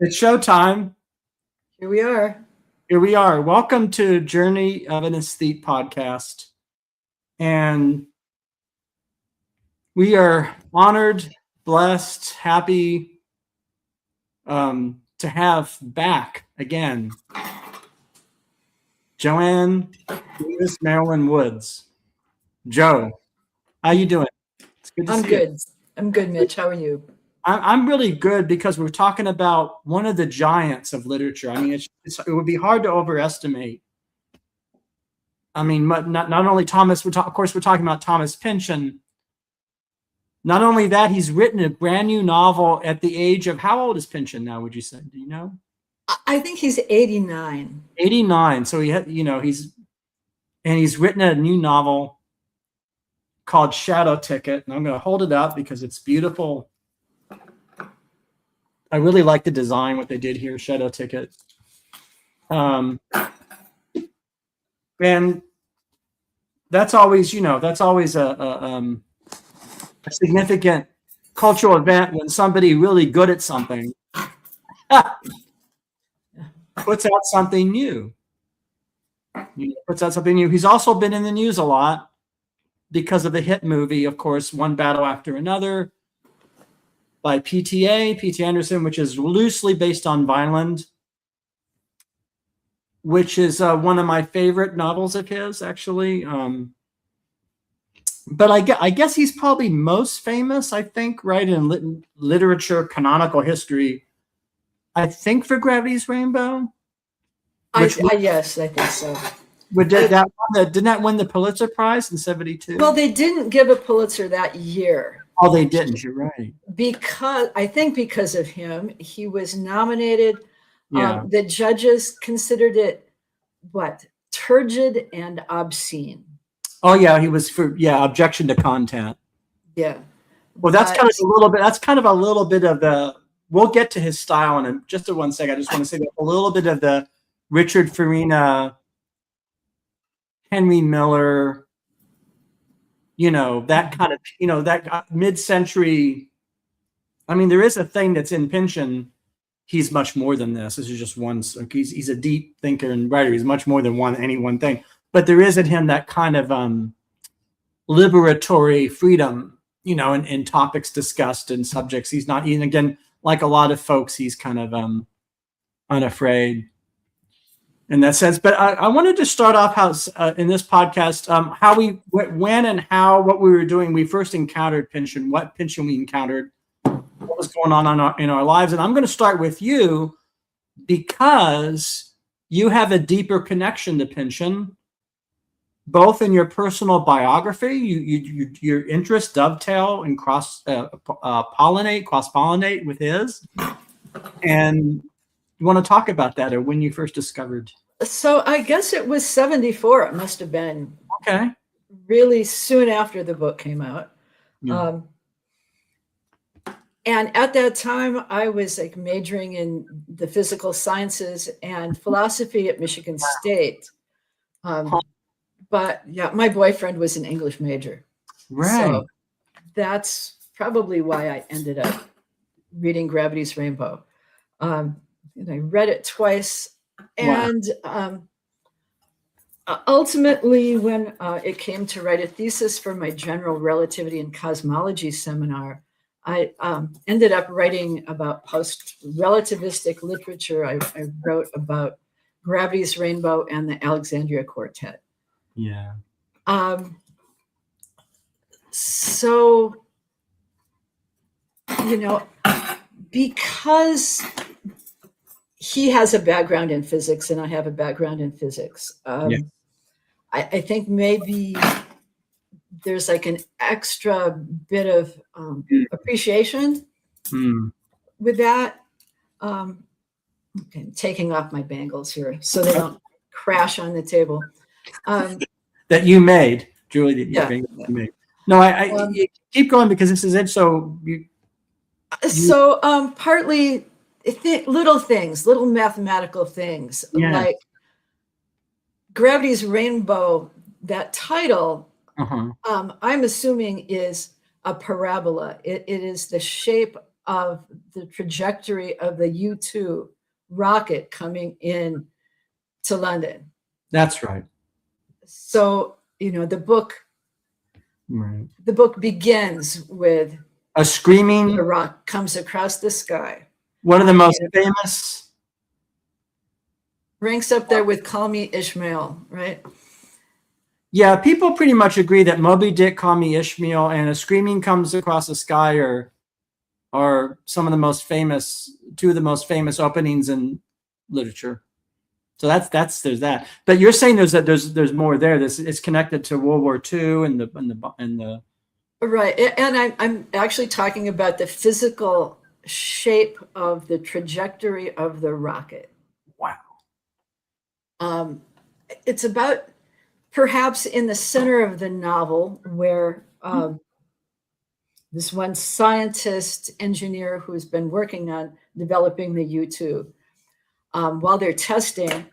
It's showtime. Here we are. Here we are. Welcome to Journey of an Aesthete podcast. And we are honored, blessed, happy to have back again Joanne Davis Woods. Joe, how you doing? It's good to see you. I'm good, Mitch. How are you? I'm really good because we're talking about one of the giants of literature. I mean, it would be hard to overestimate. I mean, not only Thomas, of course, we're talking about Thomas Pynchon. Not only that, he's written a brand new novel at the age of, how old is Pynchon now, would you say? Do you know? I think he's 89. 89. So he's written a new novel called Shadow Ticket. And I'm going to hold it up because it's beautiful. I really like the design, what they did here, Shadow Ticket. And that's always a significant cultural event when somebody really good at something puts out something new. He's also been in the news a lot because of the hit movie, of course, One Battle After Another, by P.T. Anderson, which is loosely based on Vineland, which is one of my favorite novels of his, actually. But I guess he's probably most famous, I think, right, in literature, canonical history, I think, for Gravity's Rainbow. Yes, I think so. Didn't that win the Pulitzer Prize in 1972? Well, they didn't give a Pulitzer that year. Oh, they didn't. You're right. Because of him, he was nominated. Yeah. The judges considered it turgid and obscene. Oh yeah, he was for objection to content. Yeah. Well, that's kind of a little bit of the. We'll get to his style in just in 1 second. I just want to say that a little bit of the Richard Farina, Henry Miller. That kind of, that mid-century. I mean, there is a thing that's in Pynchon. He's much more than this. This is just one. He's a deep thinker and writer. He's much more than any one thing. But there is in him that kind of liberatory freedom, in topics discussed and subjects. He's not, even again, like a lot of folks, he's kind of unafraid in that sense. But I wanted to start off in this podcast, what we were doing. We first encountered Pynchon, what Pynchon we encountered, what was going on in our lives. And I'm going to start with you because you have a deeper connection to Pynchon, both in your personal biography, your interests dovetail and cross-pollinate with his. And you want to talk about that, or when you first discovered? So I guess it was 1974. It must have been okay, really soon after the book came out. Yeah. And at that time, I was majoring in the physical sciences and philosophy at Michigan State. But yeah, my boyfriend was an English major. Right. So that's probably why I ended up reading Gravity's Rainbow. And I read it twice. And ultimately, when it came to write a thesis for my general relativity and cosmology seminar, I ended up writing about post-relativistic literature. I wrote about Gravity's Rainbow and the Alexandria Quartet. Yeah. So, because he has a background in physics and I have a background in physics, I think maybe there's an extra bit of appreciation with that. Okay, taking off my bangles here so they don't crash on the table. That you made, Julie. You made. No, I keep going because this is it. So partly little mathematical things, like Gravity's Rainbow. That title, I'm assuming, is a parabola. It is the shape of the trajectory of the U-2 rocket coming in to London. That's right. So, the book begins with a screaming the rock comes across the sky. One of the most famous. Ranks up there with Call Me Ishmael, right? Yeah, people pretty much agree that Moby Dick, Call Me Ishmael, and A Screaming Comes Across the Sky are some of the most famous, two of the most famous openings in literature. So there's that. But you're saying there's more there. This is connected to World War II and the right. And I'm actually talking about the physical shape of the trajectory of the rocket. Wow. It's about perhaps in the center of the novel where this one scientist engineer who's been working on developing the U-2, while they're testing.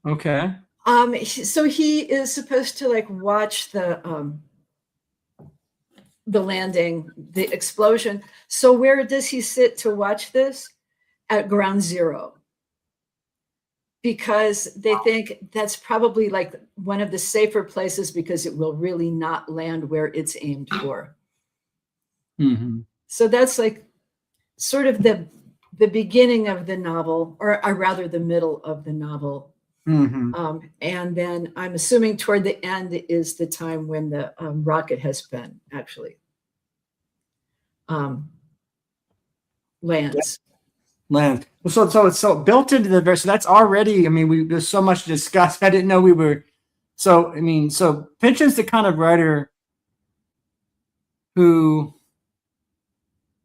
Okay. So he is supposed to watch the landing, the explosion. So where does he sit to watch this? At ground zero. Because they think that's probably one of the safer places because it will really not land where it's aimed for. Mm-hmm. So that's sort of the beginning of the novel, or rather the middle of the novel. Mm-hmm. And then I'm assuming toward the end is the time when the rocket has been actually lands. Land. So it's so built into the verse. So that's already, there's so much to discuss. I didn't know we were. So Pynchon's the kind of writer who,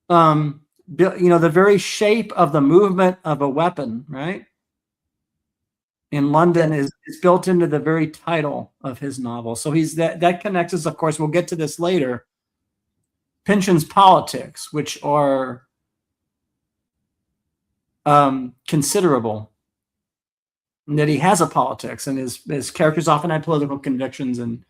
the very shape of the movement of a weapon, right? In London is built into the very title of his novel. So that connects us, of course, we'll get to this later. Pynchon's politics, which are considerable, and that he has a politics, and his characters often have political convictions, and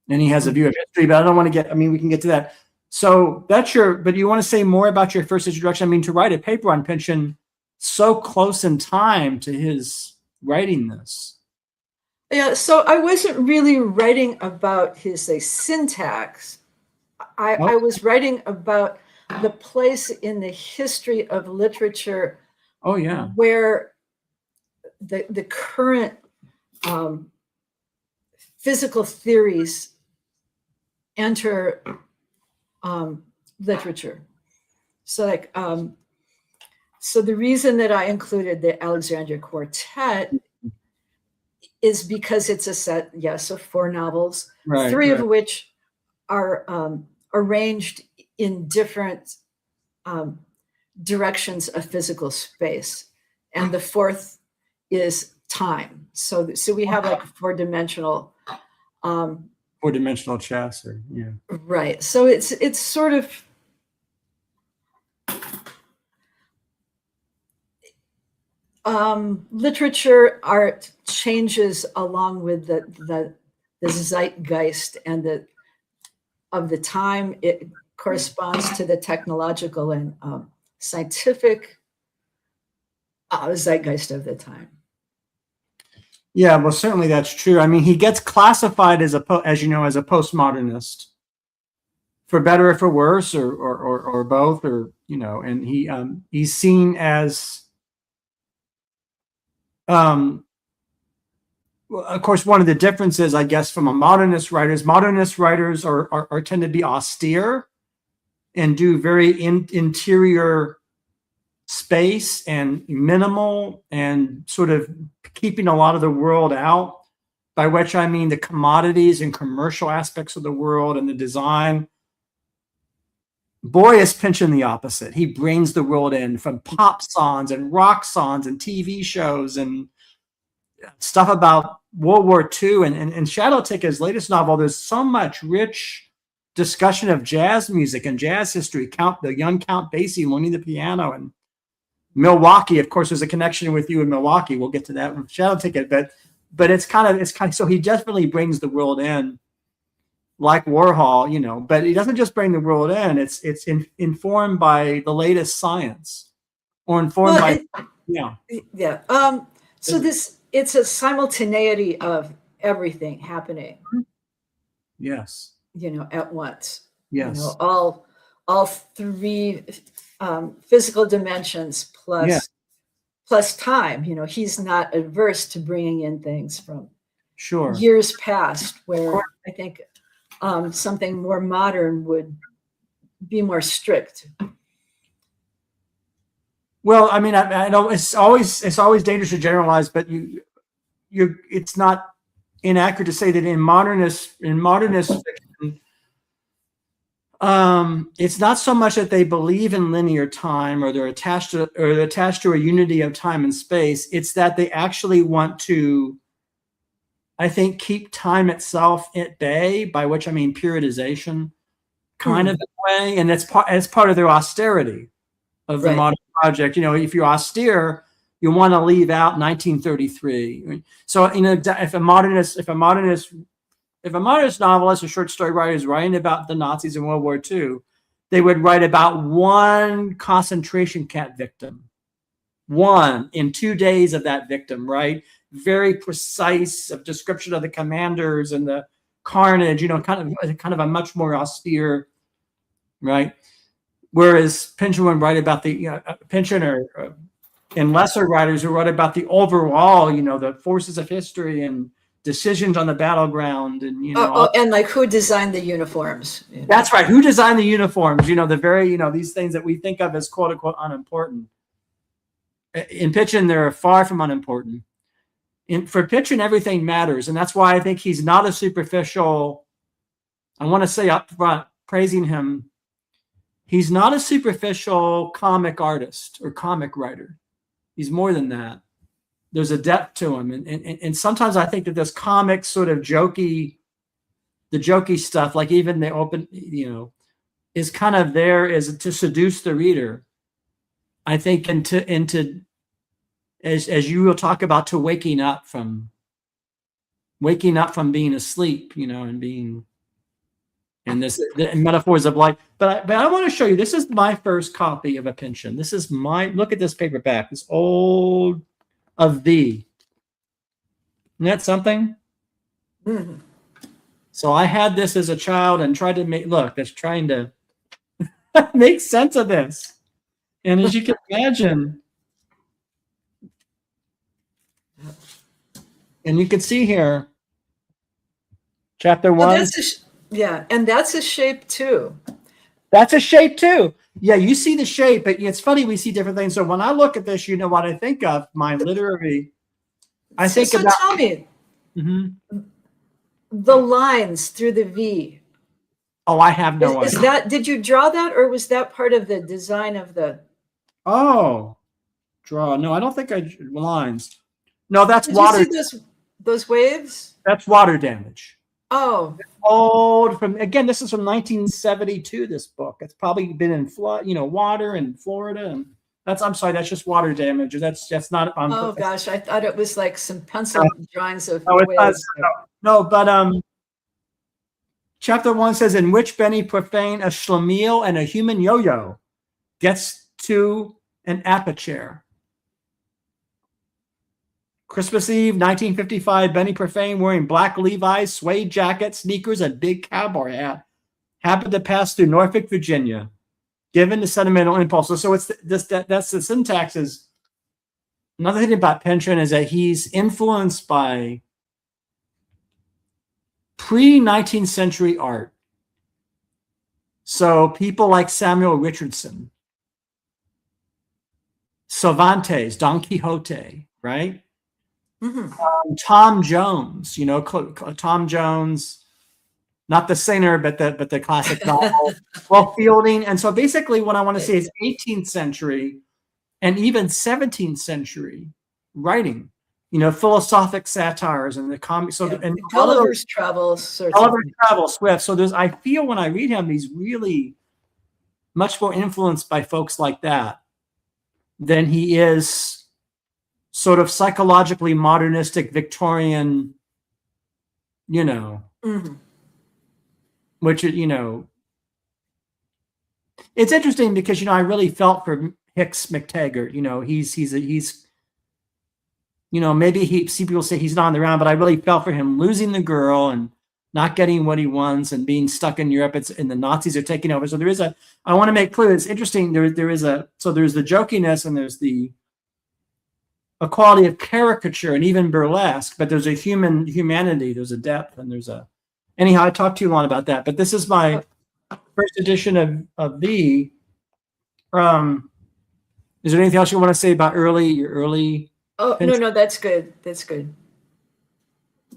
he has a view of history, but I don't want to get, we can get to that. So but you want to say more about your first introduction? To write a paper on Pynchon so close in time to his writing this. Yeah, so I wasn't really writing about his syntax. I was writing about the place in the history of literature. Oh yeah, where the current physical theories enter literature. So so the reason that I included the Alexandria Quartet is because it's a set, of 4 novels, right, 3 of which are arranged in different directions of physical space, and the 4th is time. So we have 4-dimensional 4-dimensional chess, or right. So it's sort of literature, art changes along with the zeitgeist and of the time. It corresponds to the technological and scientific zeitgeist of the time. Yeah, well, certainly that's true. He gets classified as a postmodernist, for better or for worse, or both, and he's seen as, well, of course, one of the differences, I guess, from modernist writers are tend to be austere and do very interior space and minimal, and sort of keeping a lot of the world out, by which I mean the commodities and commercial aspects of the world and the design. Boy, is Pynchon the opposite. He brings the world in, from pop songs and rock songs and TV shows and stuff about World War II. And Shadowtick, his latest novel, there's so much rich discussion of jazz music and jazz history. The young Count Basie learning the piano, and Milwaukee, of course, there's a connection with you in Milwaukee. We'll get to that with Shadow Ticket, but it's kind of, so he definitely brings the world in. like Warhol, you know, but he doesn't just bring the world in. It's informed by the latest science, or informed by, yeah. Yeah. So it's a simultaneity of everything happening. Yes. You know, at once. Yes. You know, all three physical dimensions plus time. You know, he's not adverse to bringing in things from years past, where I think something more modern would be more strict. Well, I mean, I know it's always dangerous to generalize, but it's not inaccurate to say that in modernist fiction, it's not so much that they believe in linear time, or they're attached to a unity of time and space. It's that they actually want to, I think, keep time itself at bay, by which I mean periodization, kind of in a way, and that's part of their austerity of the modern project. You know, if you're austere, you want to leave out 1933. So, you know, if a modernist novelist or short story writer is writing about the Nazis in World War II, they would write about one concentration camp victim, one in 2 days of that victim, right? Very precise of description of the commanders and the carnage, you know, kind of a much more austere, right? Whereas Pynchon would write about the Pynchon and lesser writers who wrote about the overall, you know, the forces of history and decisions on the battleground, and you know, and like who designed the uniforms. You know? That's right. Who designed the uniforms? You know, the very, you know, these things that we think of as quote unquote unimportant. In Pynchon, they're far from unimportant. For Pynchon, everything matters, and that's why I think he's not a superficial. I want to say up front, praising him, he's not a superficial comic artist or comic writer. He's more than that. There's a depth to him. And sometimes I think that this comic sort of jokey stuff, like even the open, you know, is kind of there as to seduce the reader. I think into as you will talk about, to waking up from being asleep, you know, and being in this the metaphors of life. But I want to show you, this is my first copy of a Pynchon. This is look at this paperback, this old of thee. Isn't that something? Mm-hmm. So I had this as a child and tried to that's trying to make sense of this. And as you can imagine, and you can see here, chapter 1. And that's a shape too. That's a shape too. Yeah, you see the shape, but it's funny, we see different things. So when I look at this, you know what I think of? My literary. I think about. Tell me, the lines through the V. Oh, I have no idea. Did you draw that, or was that part of the design of the? Oh, draw. No, I don't think lines. No, that's water. Did you see those waves? That's water damage. Oh, old this is from 1972. This book, it's probably been in flood, you know, water in Florida, and I'm sorry, that's just water damage. That's not. Oh gosh, I thought it was like some pencil drawings of. No, no, but chapter 1 says, in which Benny Profane, a schlemiel and a human yo-yo, gets to an aperture. Christmas Eve, 1955, Benny Profane, wearing black Levi's, suede jacket, sneakers, and big cowboy hat, happened to pass through Norfolk, Virginia, given the sentimental impulse. So it's that's the syntax. Is another thing about Pynchon is that he's influenced by pre-19th century art. So people like Samuel Richardson, Cervantes, Don Quixote, right? Mm-hmm. Tom Jones, you know, Tom Jones, not the singer, but the classic novel. Well, Fielding. And so basically what I want to say is 18th century and even 17th century writing, you know, philosophic satires and the comic. So and Gulliver's Travels, Swift. So I feel when I read him, he's really much more influenced by folks like that than he is sort of psychologically modernistic Victorian, you know. Mm-hmm. which, it's interesting because, I really felt for Hicks McTaggart. He's maybe some people say he's not on the round, but I really felt for him losing the girl and not getting what he wants and being stuck in Europe. And the Nazis are taking over. So I want to make clear, it's interesting. There's the jokiness and there's the quality of caricature and even burlesque, but there's a humanity, there's a depth, and anyhow, I talked too long about that, but this is my first edition of the, is there anything else you want to say about your early? Oh, no, that's good. That's good.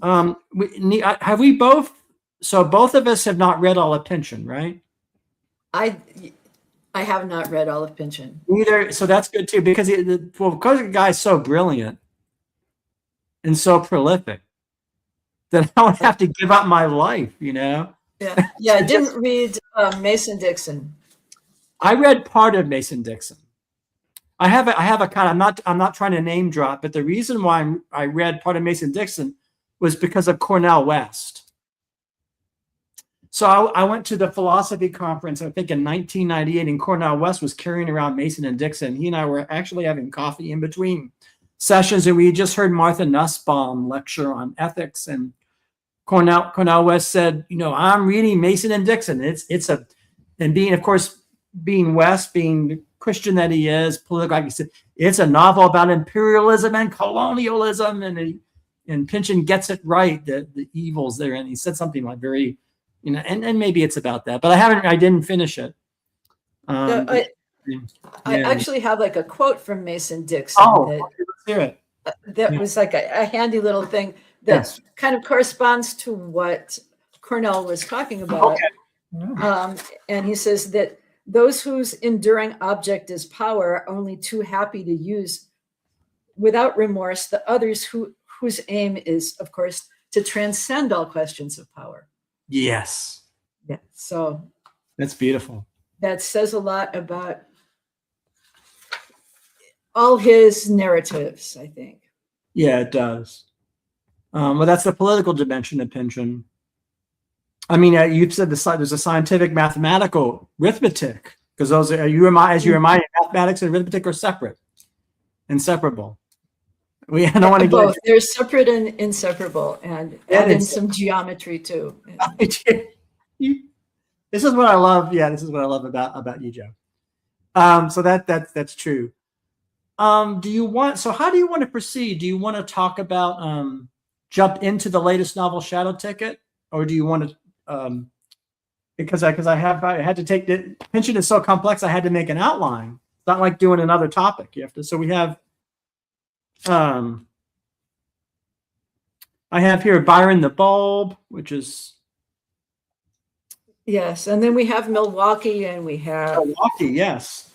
Have we both, so both of us have not read all of Pynchon, right? I have not read all of Pynchon. Neither, so that's good too, because the guy's so brilliant and so prolific that I would have to give up my life, Yeah, I didn't read Mason Dixon. I read part of Mason Dixon. I have a kind of, I'm not trying to name drop, but the reason why I read part of Mason Dixon was because of Cornel West. So I went to the philosophy conference, I think in 1998, and Cornel West was carrying around Mason and Dixon. He and I were actually having coffee in between sessions, and we had just heard Martha Nussbaum lecture on ethics, and Cornel West said, I'm reading Mason and Dixon. And being, of course, being West, being the Christian that he is, political, like he said, it's a novel about imperialism and colonialism, and Pynchon gets it right, the evils there, and he said something like very, and maybe it's about that, but I didn't finish it. I actually have like a quote from Mason Dixon. Oh, let's hear it. That was like a handy little thing that kind of corresponds to what Cornell was talking about. Okay. And he says that those whose enduring object is power are only too happy to use without remorse the others whose aim is, of course, to transcend all questions of power. Yes. Yeah. So that's beautiful. That says a lot about all his narratives, I think. Yeah, it does. Well, that's the political dimension of Pynchon. I mean, you've said there's a scientific mathematical arithmetic, because those are, as you remind, mathematics and arithmetic are inseparable. We don't want to both. They're separate and inseparable, and add in some geometry too. This is what I love. Yeah, this is what I love about you, Joe. So that's true. How do you want to proceed? Do you want to talk about jump into the latest novel, Shadow Ticket, or do you want to? Because I had to take the Pynchon is so complex. I had to make an outline. It's not like doing another topic. You have to. So we have. I have here Byron the Bulb, which is. Yes, and then we have Milwaukee, and we have Milwaukee, yes,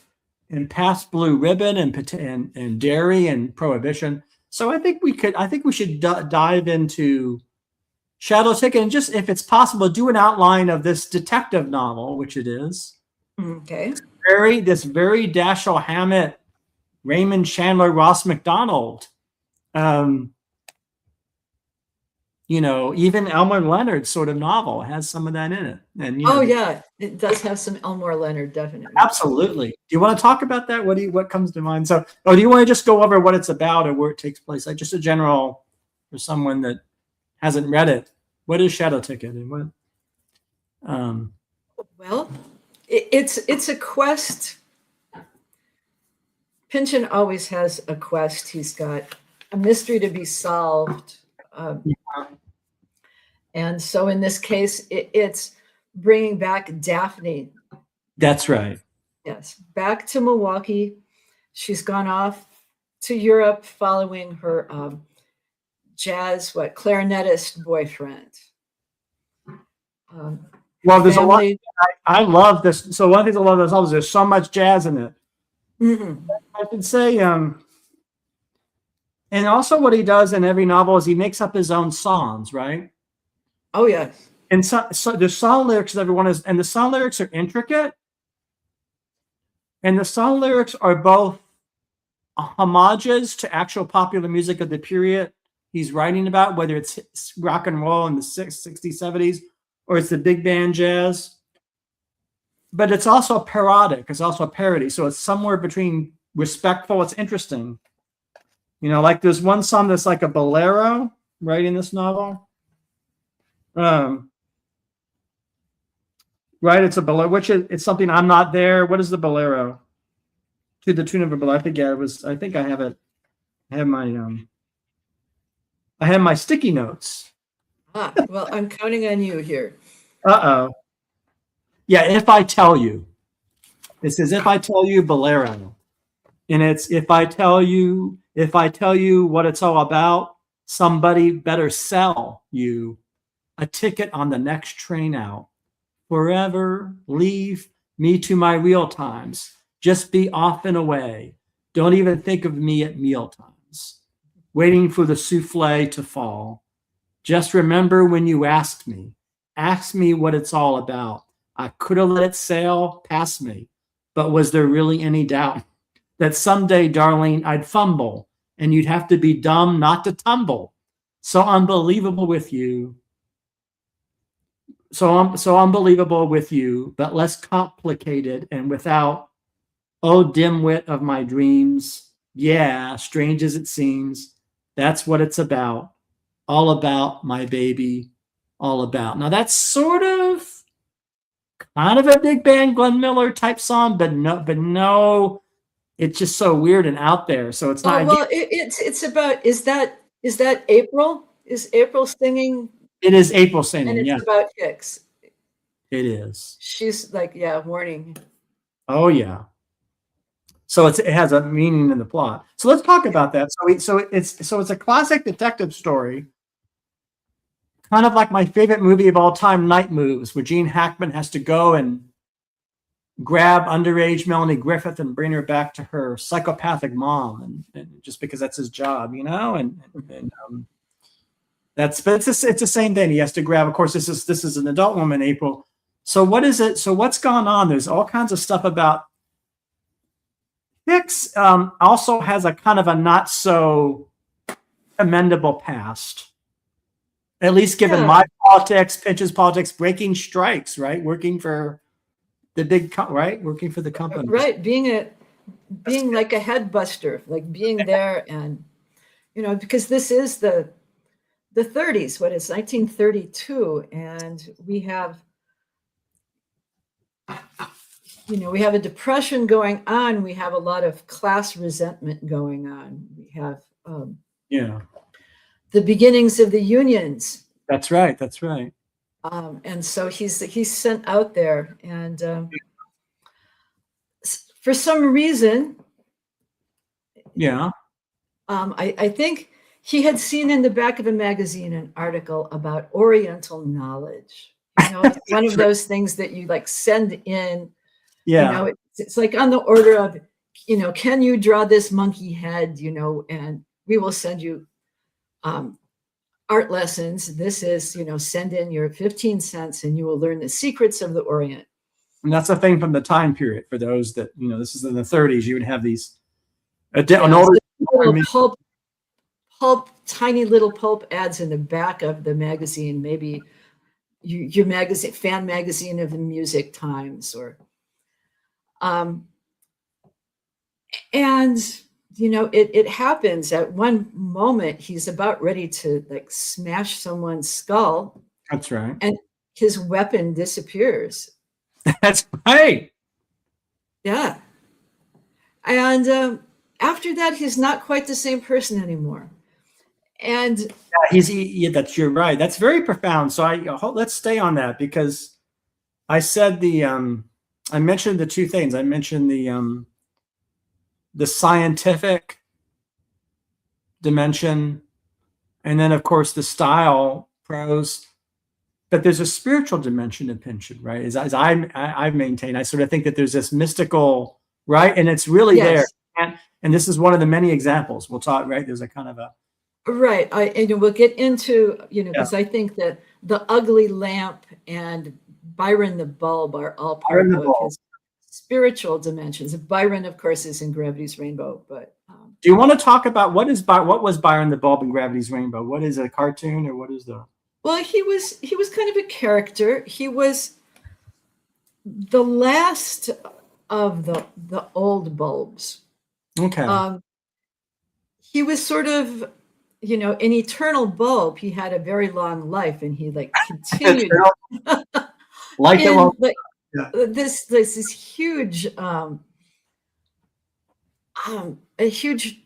and Past Blue Ribbon, and Dairy, and Prohibition. So I think we should dive into Shadow Ticket, and just, if it's possible, do an outline of this detective novel, which it is. Okay. This very Dashiell Hammett, Raymond Chandler, Ross MacDonald. Even Elmore Leonard sort of novel has some of that in it. And yeah, it does have some Elmore Leonard, definitely. Absolutely. Do you want to talk about that? What comes to mind? So, do you want to just go over what it's about or where it takes place? Like just a general, for someone that hasn't read it, what is Shadow Ticket, and what? Well, it's a quest. Pynchon always has a quest. He's got a mystery to be solved. And so in this case, it's bringing back Daphne. That's right. Yes, back to Milwaukee. She's gone off to Europe following her clarinetist boyfriend. Well, there's a lot. I love this. So one of the things I love about this novel is there's so much jazz in it. Mm-hmm. I could say, and also what he does in every novel is he makes up his own songs, right? Oh, yeah. And so there's song lyrics that everyone is, and the song lyrics are intricate. And the song lyrics are both homages to actual popular music of the period he's writing about, whether it's rock and roll in the 60s, 70s, or it's the big band jazz. But it's also parodic. It's also a parody. So it's somewhere between respectful. It's interesting. You know, like there's one song that's like a bolero, right, in this novel. Right, it's a bolero, which is it's something I'm not there. What is the bolero? To the tune of a bolero. I forget. It was. I think I have it. I have my sticky notes. Well, I'm counting on you here. Uh-oh. Yeah, if I tell you. It says if I tell you bolero. And it's if I tell you what it's all about, somebody better sell you a ticket on the next train out. Forever leave me to my real times. Just be off and away. Don't even think of me at meal times. Waiting for the souffle to fall. Just remember when you asked me. Ask me what it's all about. I could have let it sail past me, but was there really any doubt that someday, darling, I'd fumble and you'd have to be dumb not to tumble? So unbelievable with you. So unbelievable with you, but less complicated and without, oh, dimwit of my dreams. Yeah, strange as it seems, that's what it's about. All about my baby, all about. Now that's sort of kind of a big band Glenn Miller type song, but no, it's just so weird and out there. So it's not. Well, it's about. Is that April? Is April singing? It is April singing. And it's about Hicks. It is. She's like, warning. Oh yeah. So it has a meaning in the plot. So let's talk about that. So it's a classic detective story, kind of like my favorite movie of all time, Night Moves, where Gene Hackman has to go and grab underage Melanie Griffith and bring her back to her psychopathic mom, and just because that's his job, you know, but it's the same thing. He has to grab. Of course, this is an adult woman, April. So what is it? So what's gone on? There's all kinds of stuff about Hicks. Also has a kind of a not so commendable past, at least given my politics, Pynchon's politics, breaking strikes, right? Working for the big, right? Working for the company, right? Being like a head buster, like being there, and because this is the 30s. What is 1932, and we have a depression going on. We have a lot of class resentment going on. We have the beginnings of the unions. That's right. And so he's sent out there, and for some reason, I think he had seen in the back of a magazine an article about Oriental knowledge. It's one of those things that you like send in. Yeah, it's like on the order of, can you draw this monkey head? And we will send you art lessons. This is, send in your 15 cents and you will learn the secrets of the Orient. And that's a thing from the time period. For those that, this is in the 30s, you would have these tiny little pulp ads in the back of the magazine, maybe your magazine, fan magazine of the Music Times, or and it happens at one moment. He's about ready to like smash someone's skull. That's right. And his weapon disappears. That's right. Yeah. And after that, he's not quite the same person anymore. And you're right. That's very profound. So let's stay on that, because I said I mentioned the two things. I mentioned the scientific dimension, and then of course the style prose. But there's a spiritual dimension in Pynchon, right? As I've maintained, I sort of think that there's this mystical, right, and it's really there. And this is one of the many examples we'll talk. Right, there's a kind of a right. And we'll get into because I think that The Ugly Lamp and Byron the Bulb are all part of his spiritual dimensions. Byron, of course, is in Gravity's Rainbow. But do you want to talk about what was Byron the Bulb in Gravity's Rainbow? What is a cartoon, or what is the? Well, he was kind of a character. He was the last of the old bulbs. Okay. He was sort of, an eternal bulb. He had a very long life, and he continued Like that one. Yeah. This huge a huge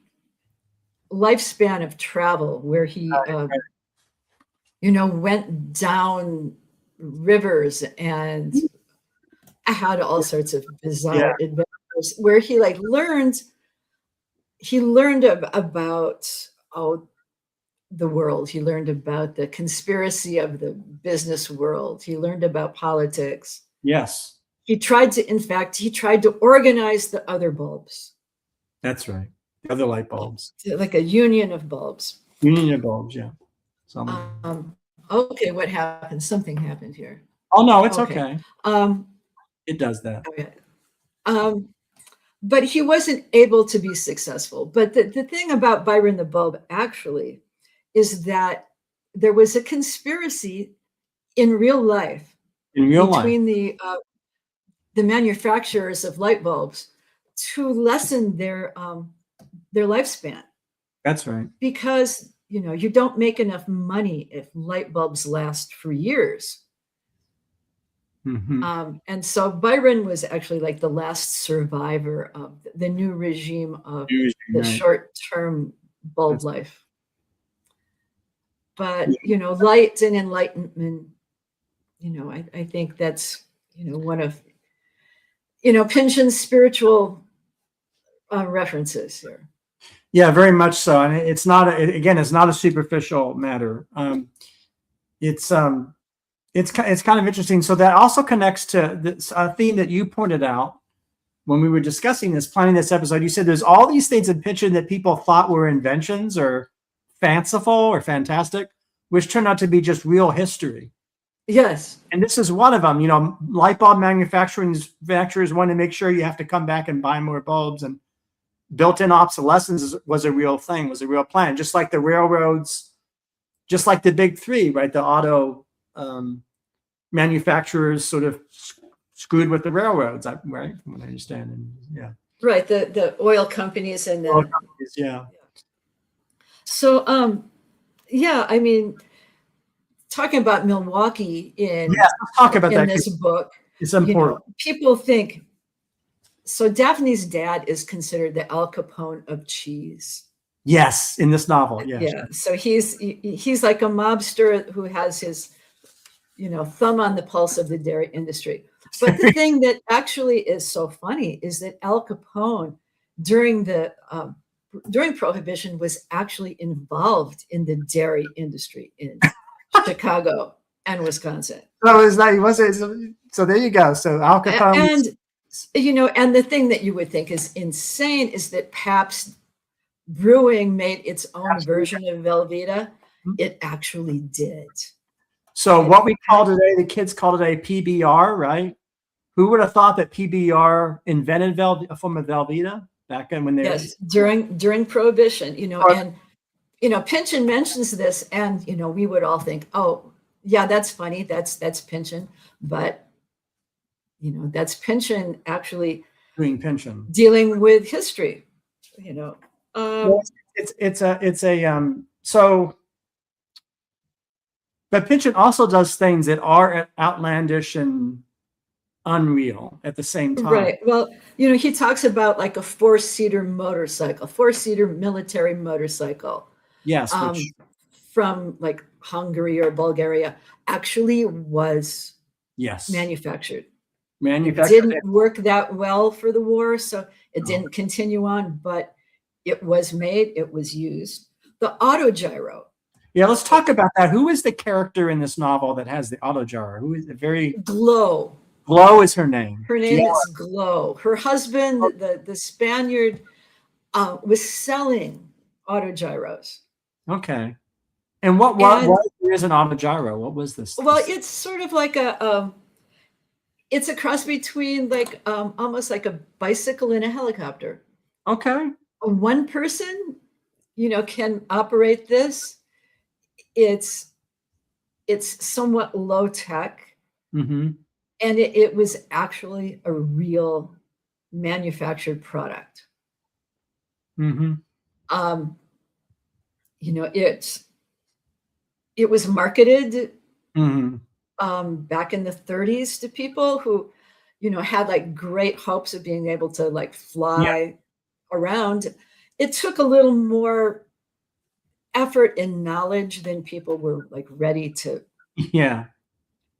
lifespan of travel where he went down rivers and had all sorts of bizarre adventures where he learned about the world. He learned about the conspiracy of the business world. He learned about politics. Yes. He tried to organize the other bulbs. That's right. The other light bulbs. Like a union of bulbs. Union of bulbs, yeah. Okay, what happened? Something happened here. Oh, no, it's okay. It does that. Okay. But he wasn't able to be successful. But the thing about Byron the Bulb actually is that there was a conspiracy in real life between the manufacturers of light bulbs to lessen their lifespan. That's right. Because you don't make enough money if light bulbs last for years. Mm-hmm. And so Byron was actually like the last survivor of the new regime of the short-term bulb life. But light and enlightenment, I think that's one of Pynchon's spiritual references here. Yeah, very much so. And it's not a superficial matter. It's kind of interesting. So that also connects to this theme that you pointed out when we were discussing this, planning this episode. You said there's all these things in Pynchon that people thought were inventions or fanciful or fantastic, which turned out to be just real history. Yes. And this is one of them. Light bulb manufacturers want to make sure you have to come back and buy more bulbs, and built-in obsolescence was a real thing, was a real plan. Just like the railroads, just like the big three, right? The auto manufacturers sort of screwed with the railroads, right? From what I understand. And yeah. Right. The oil companies and the oil companies, yeah. So I mean, talking about Milwaukee in let's talk about that. This book. It's important. People think so. Daphne's dad is considered the Al Capone of cheese. Yes, in this novel. Yes. Yeah. So he's like a mobster who has his, thumb on the pulse of the dairy industry. But the thing that actually is so funny is that Al Capone, during Prohibition, was actually involved in the dairy industry in Chicago and Wisconsin. So so there you go. So Al Capone, and the thing that you would think is insane is that Pabst Brewing made its own version of Velveeta. It actually did. So what we call today, the kids call today PBR, right? Who would have thought that PBR invented a form of Velveeta back then when they during Prohibition, and Pynchon mentions this, and we would all think, oh yeah, that's funny, that's Pynchon, but that's Pynchon actually doing Pynchon, dealing with history. But Pynchon also does things that are outlandish and unreal at the same time. Right. Well, he talks about like a four-seater military motorcycle. Yes. From like Hungary or Bulgaria actually was manufactured. It didn't work that well for the war, so it didn't continue on, but it was made, it was used. The autogyro. Yeah, let's talk about that. Who is the character in this novel that has the autogyro? Who is it? Glow. Glow is her name. Her name is Glow. Her husband, the Spaniard, was selling autogyros. Okay. And what is an autogyro? What was this? Well, it's sort of like it's a cross between like almost like a bicycle and a helicopter. Okay. One person, can operate this. It's it's somewhat low tech, Mm-hmm. and it was actually a real manufactured product. Mm-hmm. Um, you know, it was marketed Mm-hmm. back in the 30s to people who, you know, had like great hopes of being able to like Yeah. fly around. It took a little more effort and knowledge than people were like ready Yeah.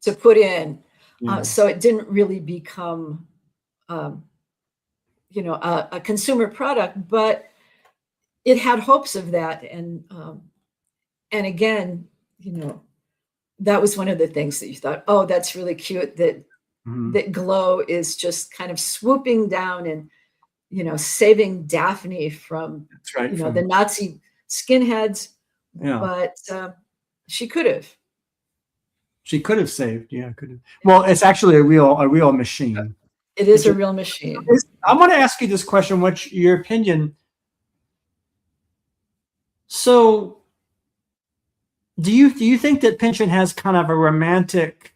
to put in. Yeah. So it didn't really become, um, you know, a consumer product, but it had hopes of that. And again, you know, that was one of the things that you thought, oh, that's really cute that Mm-hmm. that Glow is just kind of swooping down and, you know, saving Daphne from, That's right. you know, the Nazi skinheads, Yeah. but she could have. She could have saved. Yeah, could have. Well, it's actually a real machine. It is a real machine. I want to ask you this question. What's your opinion? So, do you think that Pynchon has kind of a romantic,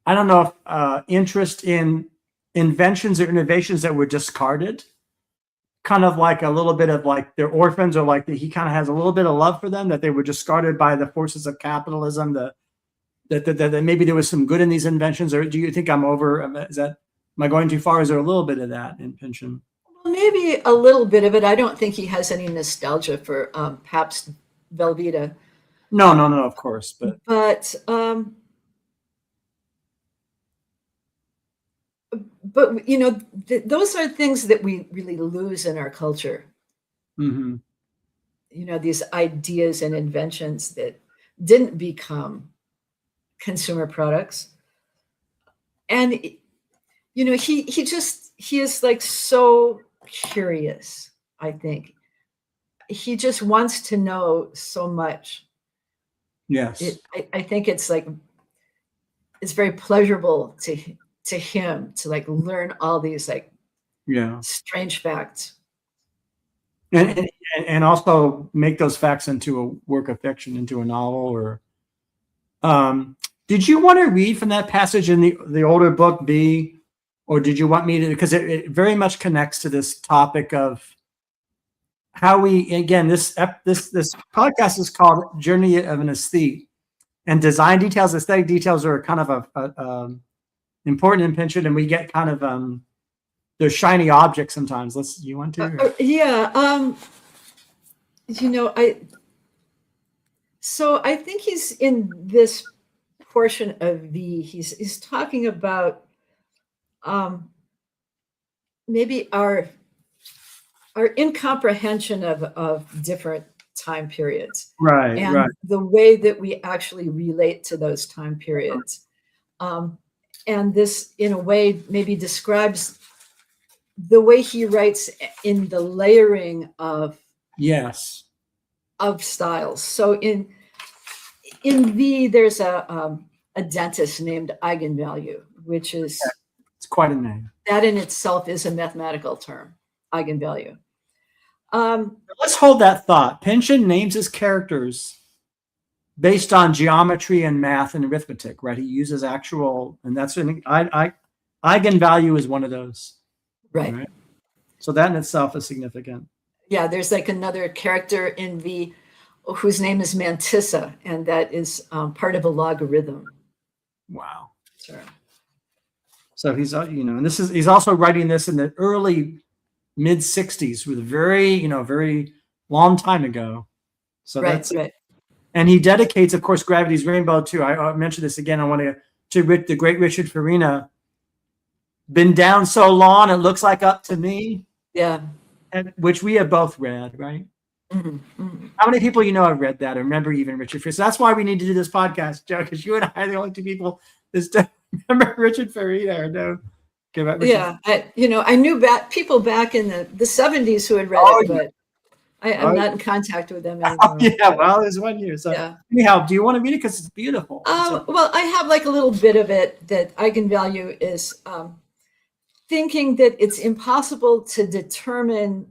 I don't know, if, interest in inventions or innovations that were discarded? Kind of like a little bit of like they're orphans, or like he kind of has a little bit of love for them, that they were discarded by the forces of capitalism. That maybe there was some good in these inventions, or do you think I'm over? Am I going too far? Is there a little bit of that in Pynchon? Well, maybe a little bit of it. I don't think he has any nostalgia for Pabst Velveeta, No, of course, but you know, those are things that we really lose in our culture. mm-hmm. You know, these ideas and inventions that didn't become consumer products. And you know, he is like so curious. I think he just wants to know so much. Yes, I think it's like it's very pleasurable to him to like learn all these like yeah, strange facts. and, and also make those facts into a work of fiction, into a novel. Or did you want to read from that passage in the older book B, or did you want me to? Because it very much connects to this topic of how we, again, this podcast is called Journey of an Aesthete, and design details, aesthetic details are kind of a important in Pynchon, and we get kind of they're shiny objects sometimes. You want to? Yeah. You know, I think he's in this portion of he's talking about maybe our incomprehension of different time periods, Right, and right. the way that we actually relate to those time periods. And this, in a way, maybe describes the way he writes in the layering of Yes. of styles. So in V, there's a dentist named Eigenvalue, which is It's quite a name. that in itself is a mathematical term, Eigenvalue. Let's hold that thought. Pynchon names his characters based on geometry and math and arithmetic, right? He uses actual, and that's an eigenvalue is one of those, right? So that in itself is significant. Yeah, there's like another character in V whose name is Mantissa, and that is part of a logarithm. Wow. Sure. So he's, and he's also writing this in the early mid 60s, with a very long time ago. So that's right. And he dedicates, of course, Gravity's Rainbow to, I mentioned this again, I want to the great Richard Farina. Been down so long, it looks like up to me. Yeah. And which we have both read, right? Mm-hmm. Mm-hmm. How many people have read that or remember even Richard Farina? So that's why we need to do this podcast, Joe, because you and I are the only two people that remember Richard Farina or know. Yeah, I knew people back in the 70s who had read it, but I'm not in contact with them anymore. Yeah, well, there's 1 year. So anyhow, do you want to read it? Because it's beautiful. Well, I have like a little bit of it that Eigenvalue is thinking that it's impossible to determine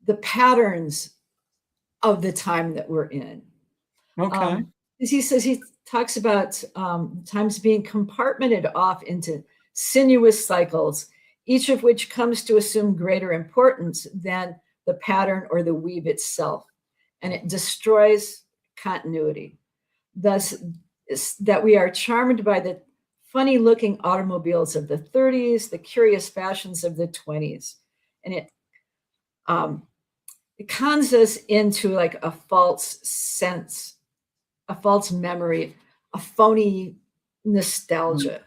the patterns of the time that we're in. Okay. He says he talks about times being compartmented off into sinuous cycles, each of which comes to assume greater importance than the pattern or the weave itself, and it destroys continuity. Thus, that we are charmed by the funny-looking automobiles of the 30s, the curious fashions of the 20s, and it cons us into like a false sense, a false memory, a phony nostalgia.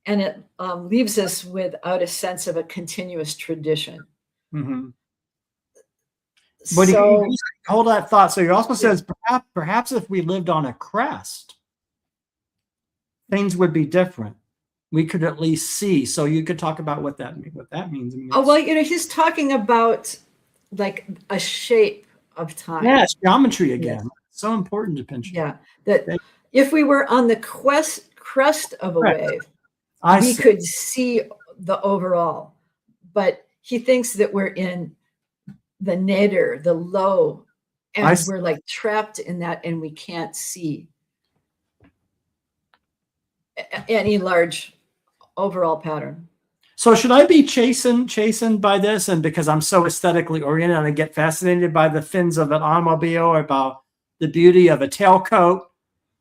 And it leaves us without a sense of a continuous tradition. Mm-hmm. But so, hold that thought. So he also says, perhaps if we lived on a crest, things would be different. We could at least see. So you could talk about what that means. I mean, oh, well, he's talking about like a shape of time. Yeah, it's geometry again. Yes. So important to Pynchon. Yeah, that if we were on the crest of a wave, we could see the overall. But he thinks that we're in the nadir, the low, and we're like trapped in that, and we can't see any large overall pattern. So should I be chastened by this? And because I'm so aesthetically oriented and I get fascinated by the fins of an automobile or about the beauty of a tailcoat.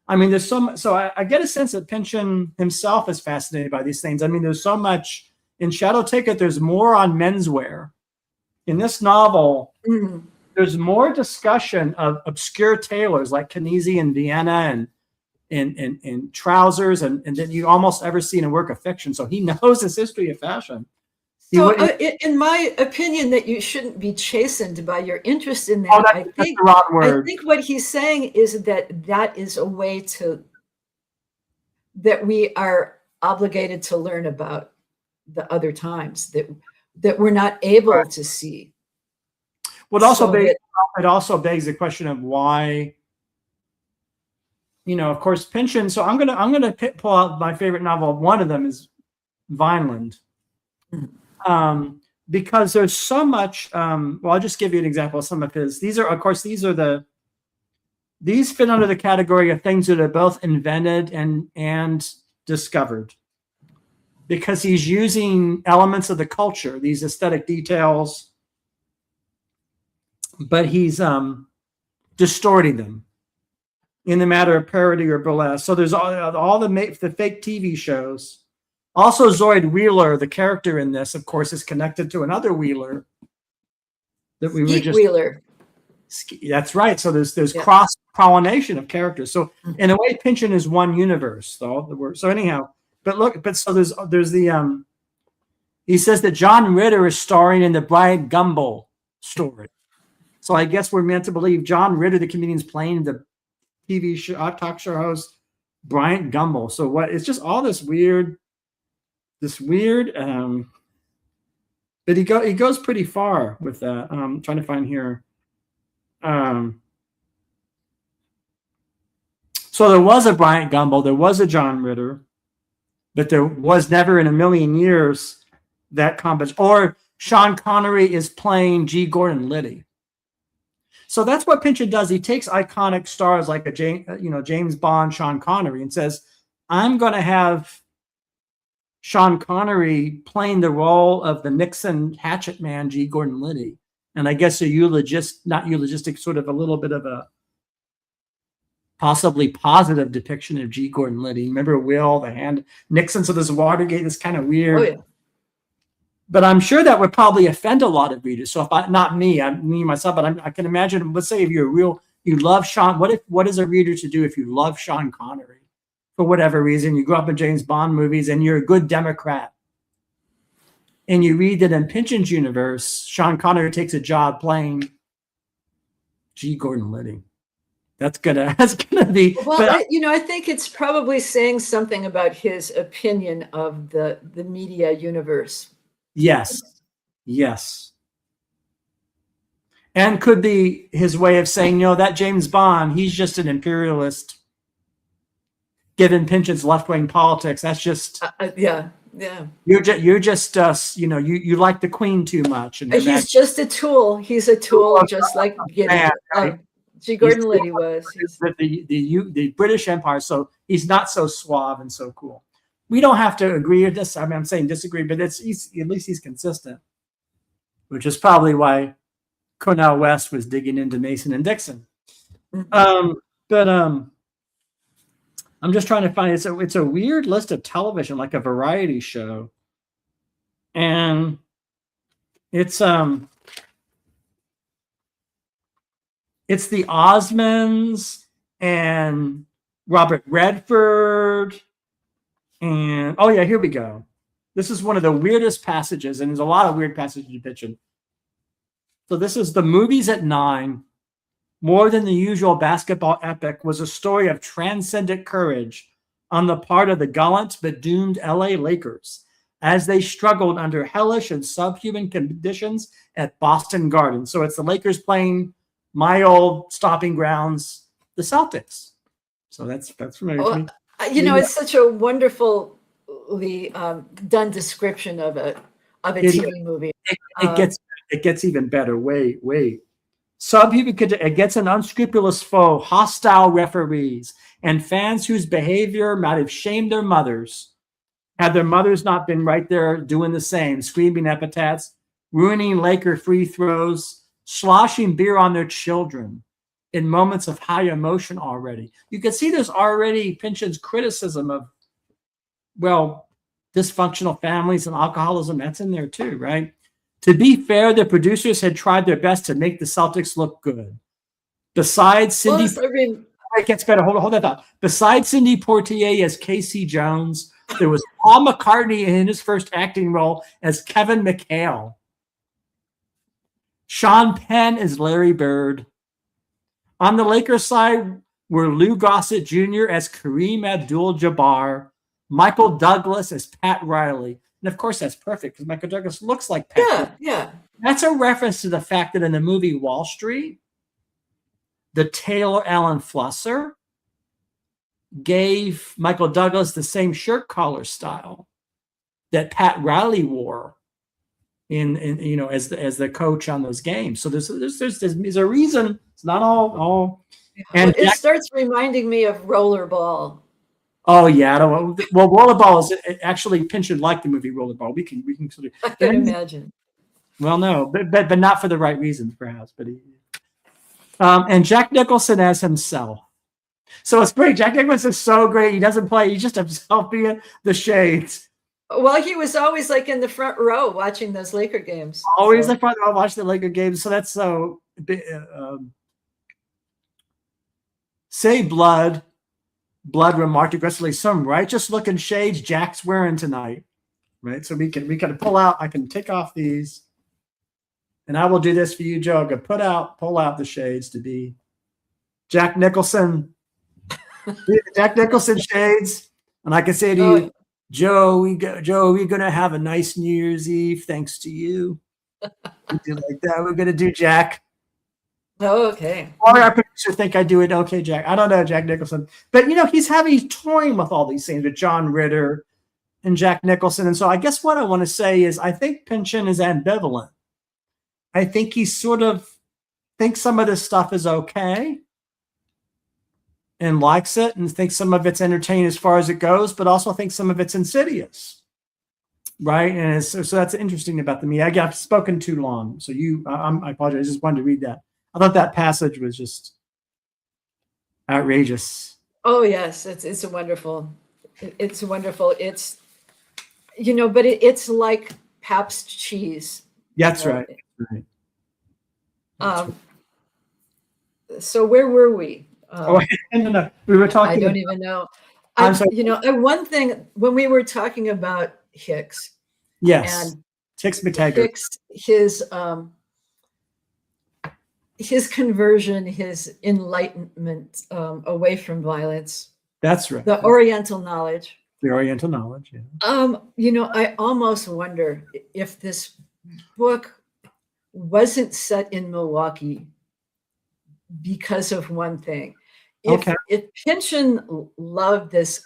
I mean, there's so I get a sense that Pynchon himself is fascinated by these things. I mean, there's so much in Shadow Ticket. There's more on menswear. In this novel, there's more discussion of obscure tailors like Canisi in Vienna and trousers and that you almost ever see in a work of fiction. So he knows his history of fashion. So in my opinion, that you shouldn't be chastened by your interest in that. Oh, that's the wrong word. I think what he's saying is that is a way that we are obligated to learn about the other times that we're not able to see. Well, it also begs the question of why. Of course, Pynchon. So I'm gonna pull out my favorite novel. One of them is Vineland, because there's so much. Well, I'll just give you an example of some of his. These fit under the category of things that are both invented and discovered, because he's using elements of the culture, these aesthetic details, but he's distorting them in the matter of parody or burlesque. So there's all the fake TV shows. Also, Zoid Wheeler, the character in this, of course, is connected to another Wheeler that we were just Wheeler. That's right. So there's cross-pollination of characters. So in a way, Pynchon is one universe, though. So anyhow, so there's the he says that John Ritter is starring in the Bryant Gumbel story. So I guess we're meant to believe John Ritter, the comedian's playing the TV show, talk show host Bryant Gumbel. So what? It's just all this weird. But he goes pretty far with that. I'm trying to find here. So there was a Bryant Gumbel, there was a John Ritter, but there was never in a million years that combination. Or Sean Connery is playing G. Gordon Liddy. So that's what Pynchon does. He takes iconic stars like James Bond, Sean Connery, and says, I'm going to have Sean Connery playing the role of the Nixon hatchet man, G. Gordon Liddy. And I guess not eulogistic, sort of a little bit of a possibly positive depiction of G. Gordon Liddy. Remember Will, the hand, Nixon, so this Watergate is kind of weird. Oh, yeah. But I'm sure that would probably offend a lot of readers. So not me myself, but I can imagine, let's say if you love Sean, what is a reader to do if you love Sean Connery? For whatever reason, you grew up in James Bond movies and you're a good Democrat. And you read that in Pynchon's universe, Sean Connery takes a job playing G. Gordon Liddy. That's gonna be. Well, I think it's probably saying something about his opinion of the media universe. Yes. And could be his way of saying, that James Bond, he's just an imperialist. Given Pynchon's left-wing politics, that's just yeah. You're just you like the Queen too much, and he's just a tool. He's a tool, just like Gideon. Right? G. Gordon Liddy was. The British Empire, so he's not so suave and so cool. We don't have to agree with this. I mean, I'm saying disagree, but at least he's consistent, which is probably why Cornel West was digging into Mason and Dixon. But I'm just trying to find it's a weird list of television, like a variety show, and it's the Osmonds and Robert Redford, and oh yeah, here we go. This is one of the weirdest passages, and there's a lot of weird passages in Pynchon. So this is the movies at 9. More than the usual basketball epic was a story of transcendent courage on the part of the gallant but doomed LA Lakers as they struggled under hellish and subhuman conditions at Boston Garden. So it's the Lakers playing my old stomping grounds, the Celtics. So that's familiar to me. It's such a wonderfully done description of a TV movie. It gets even better. Wait. It gets an unscrupulous foe, hostile referees, and fans whose behavior might have shamed their mothers, had their mothers not been right there doing the same, screaming epithets, ruining Laker free throws, sloshing beer on their children in moments of high emotion already. You can see there's already Pynchon's criticism of, dysfunctional families and alcoholism. That's in there too, right? To be fair, the producers had tried their best to make the Celtics look good. Besides Cindy, it gets better. Hold that thought. Besides Cindy Portier as Casey Jones, there was Paul McCartney in his first acting role as Kevin McHale. Sean Penn as Larry Bird. On the Lakers side were Lou Gossett Jr. as Kareem Abdul-Jabbar, Michael Douglas as Pat Riley. And of course, that's perfect because Michael Douglas looks like Pat. Yeah. That's a reference to the fact that in the movie Wall Street, the tailor Alan Flusser gave Michael Douglas the same shirt collar style that Pat Riley wore as the coach on those games. So there's a reason. It's not all. And it starts reminding me of Rollerball. Oh yeah, Rollerball is actually Pynchon liked the movie Rollerball. We can sort of. I can imagine. Well, no, but not for the right reasons, perhaps. But and Jack Nicholson as himself. So it's great. Jack Nicholson is so great. He doesn't play. He's just himself being the shades. Well, he was always like in the front row watching those Laker games. Always the front row watching the Laker games. So that's so. Say blood remarked aggressively, some righteous looking shades Jack's wearing tonight, right? So we can pull out. I can take off these, and I will do this for you, Joe. I can pull out the shades to be Jack Nicholson, Jack Nicholson shades, and I can say to you, Joe, we're gonna have a nice New Year's Eve thanks to you. We do like that. We're gonna do Jack. Oh, okay. Or our producer think I do it. Okay, Jack. I don't know, Jack Nicholson. But, he's toying with all these things with John Ritter and Jack Nicholson. And so I guess what I want to say is I think Pynchon is ambivalent. I think he sort of thinks some of this stuff is okay and likes it and thinks some of it's entertaining as far as it goes, but also thinks some of it's insidious. Right? And so that's interesting about the media. I've spoken too long. So I apologize. I just wanted to read that. I thought that passage was just outrageous. Oh yes, it's wonderful. It's wonderful. It's but it's like Pabst cheese. That's right. So where were we? No. We were talking. I don't even know. One thing when we were talking about Hicks. Yes. And Hicks McTaggart. His conversion, his enlightenment away from violence. That's right. The Oriental knowledge. The Oriental knowledge, yeah. I almost wonder if this book wasn't set in Milwaukee because of one thing. If Pynchon loved this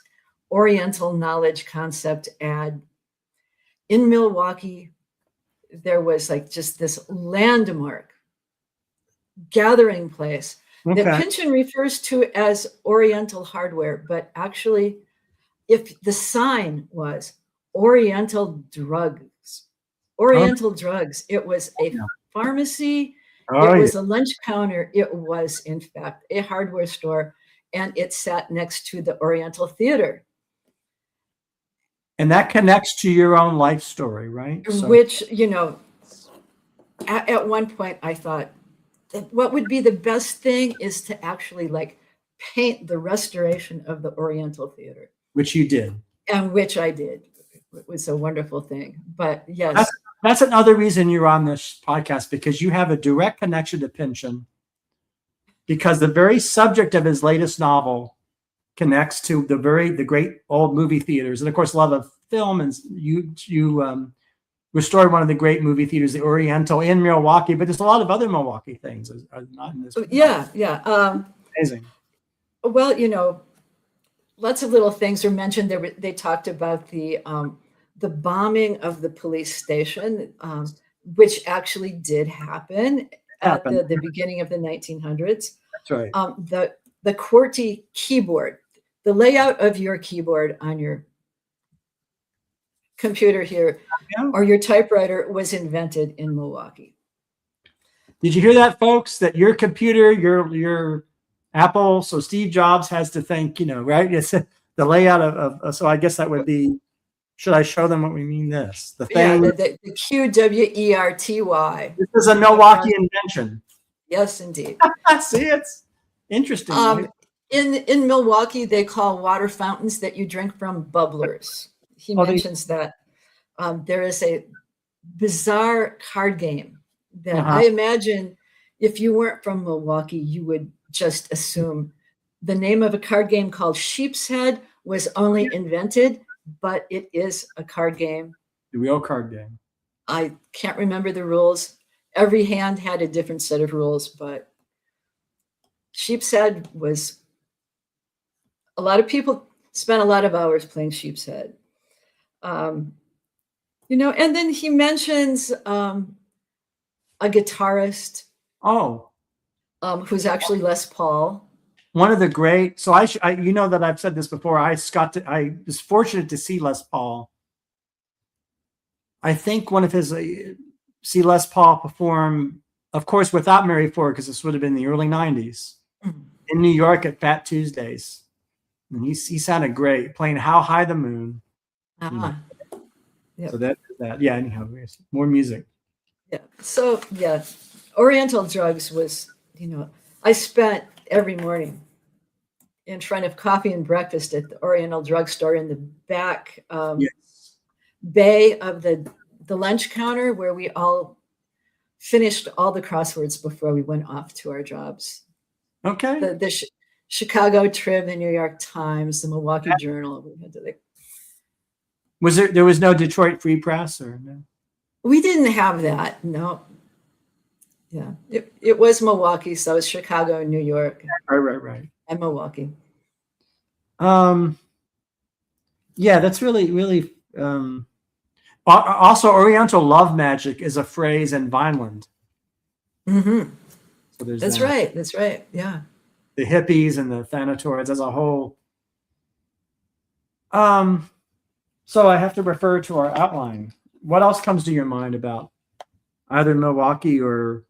Oriental knowledge concept in Milwaukee, there was like just this landmark gathering place. that Pynchon refers to as Oriental hardware, but actually, if the sign was Oriental drugs, it was a pharmacy, it was a lunch counter, it was, in fact, a hardware store, and it sat next to the Oriental Theater. And that connects to your own life story, right? Which, at one point I thought that what would be the best thing is to actually like paint the restoration of the Oriental Theater. Which you did. And which I did. It was a wonderful thing. But yes. That's another reason you're on this podcast, because you have a direct connection to Pynchon, because the very subject of his latest novel connects to the great old movie theaters, and of course love of film, and you restored one of the great movie theaters, the Oriental, in Milwaukee, but there's a lot of other Milwaukee things not in this. Amazing. Well, lots of little things are mentioned. They talked about the bombing of the police station, which actually did happen at the beginning of the 1900s. That's right. The QWERTY keyboard, the layout of your keyboard on your computer here or your typewriter was invented in Milwaukee. Did you hear that, folks? That your computer, your Apple, so Steve Jobs has to thank, right? It's the layout of so I guess that would be, should I show them what we mean this? The thing. Yeah, the QWERTY. This is a Milwaukee invention. Yes, indeed. See, it's interesting. Right? In Milwaukee, they call water fountains that you drink from bubblers. He mentions that there is a bizarre card game that I imagine if you weren't from Milwaukee, you would just assume the name of a card game called Sheep's Head was only invented, but it is a card game. The real card game. I can't remember the rules. Every hand had a different set of rules, but Sheep's Head was, a lot of people spent a lot of hours playing Sheep's Head. And then he mentions a guitarist. Who's actually Les Paul. One of the great. So that I've said this before. I was fortunate to see Les Paul. I think one of his see Les Paul perform, of course, without Mary Ford, because this would have been the early '90s in New York at Fat Tuesdays, and he sounded great playing "How High the Moon." Yep. So that anyhow, more music. Yeah. So yeah, Oriental Drugs was. I spent every morning in front of coffee and breakfast at the Oriental Drugstore in the back bay of the lunch counter, where we all finished all the crosswords before we went off to our jobs. Okay. The Chicago Trib, the New York Times, the Milwaukee Journal. We had to there was no Detroit Free Press, or no? We didn't have that. No. Yeah, it was Milwaukee, so it was Chicago and New York. Right. And Milwaukee. Yeah, that's really. Also, Oriental love magic is a phrase in Vineland. Mm-hmm. So there's That's right. That's right. Yeah. The hippies and the Thanatoids as a whole. So I have to refer to our outline. What else comes to your mind about either Milwaukee or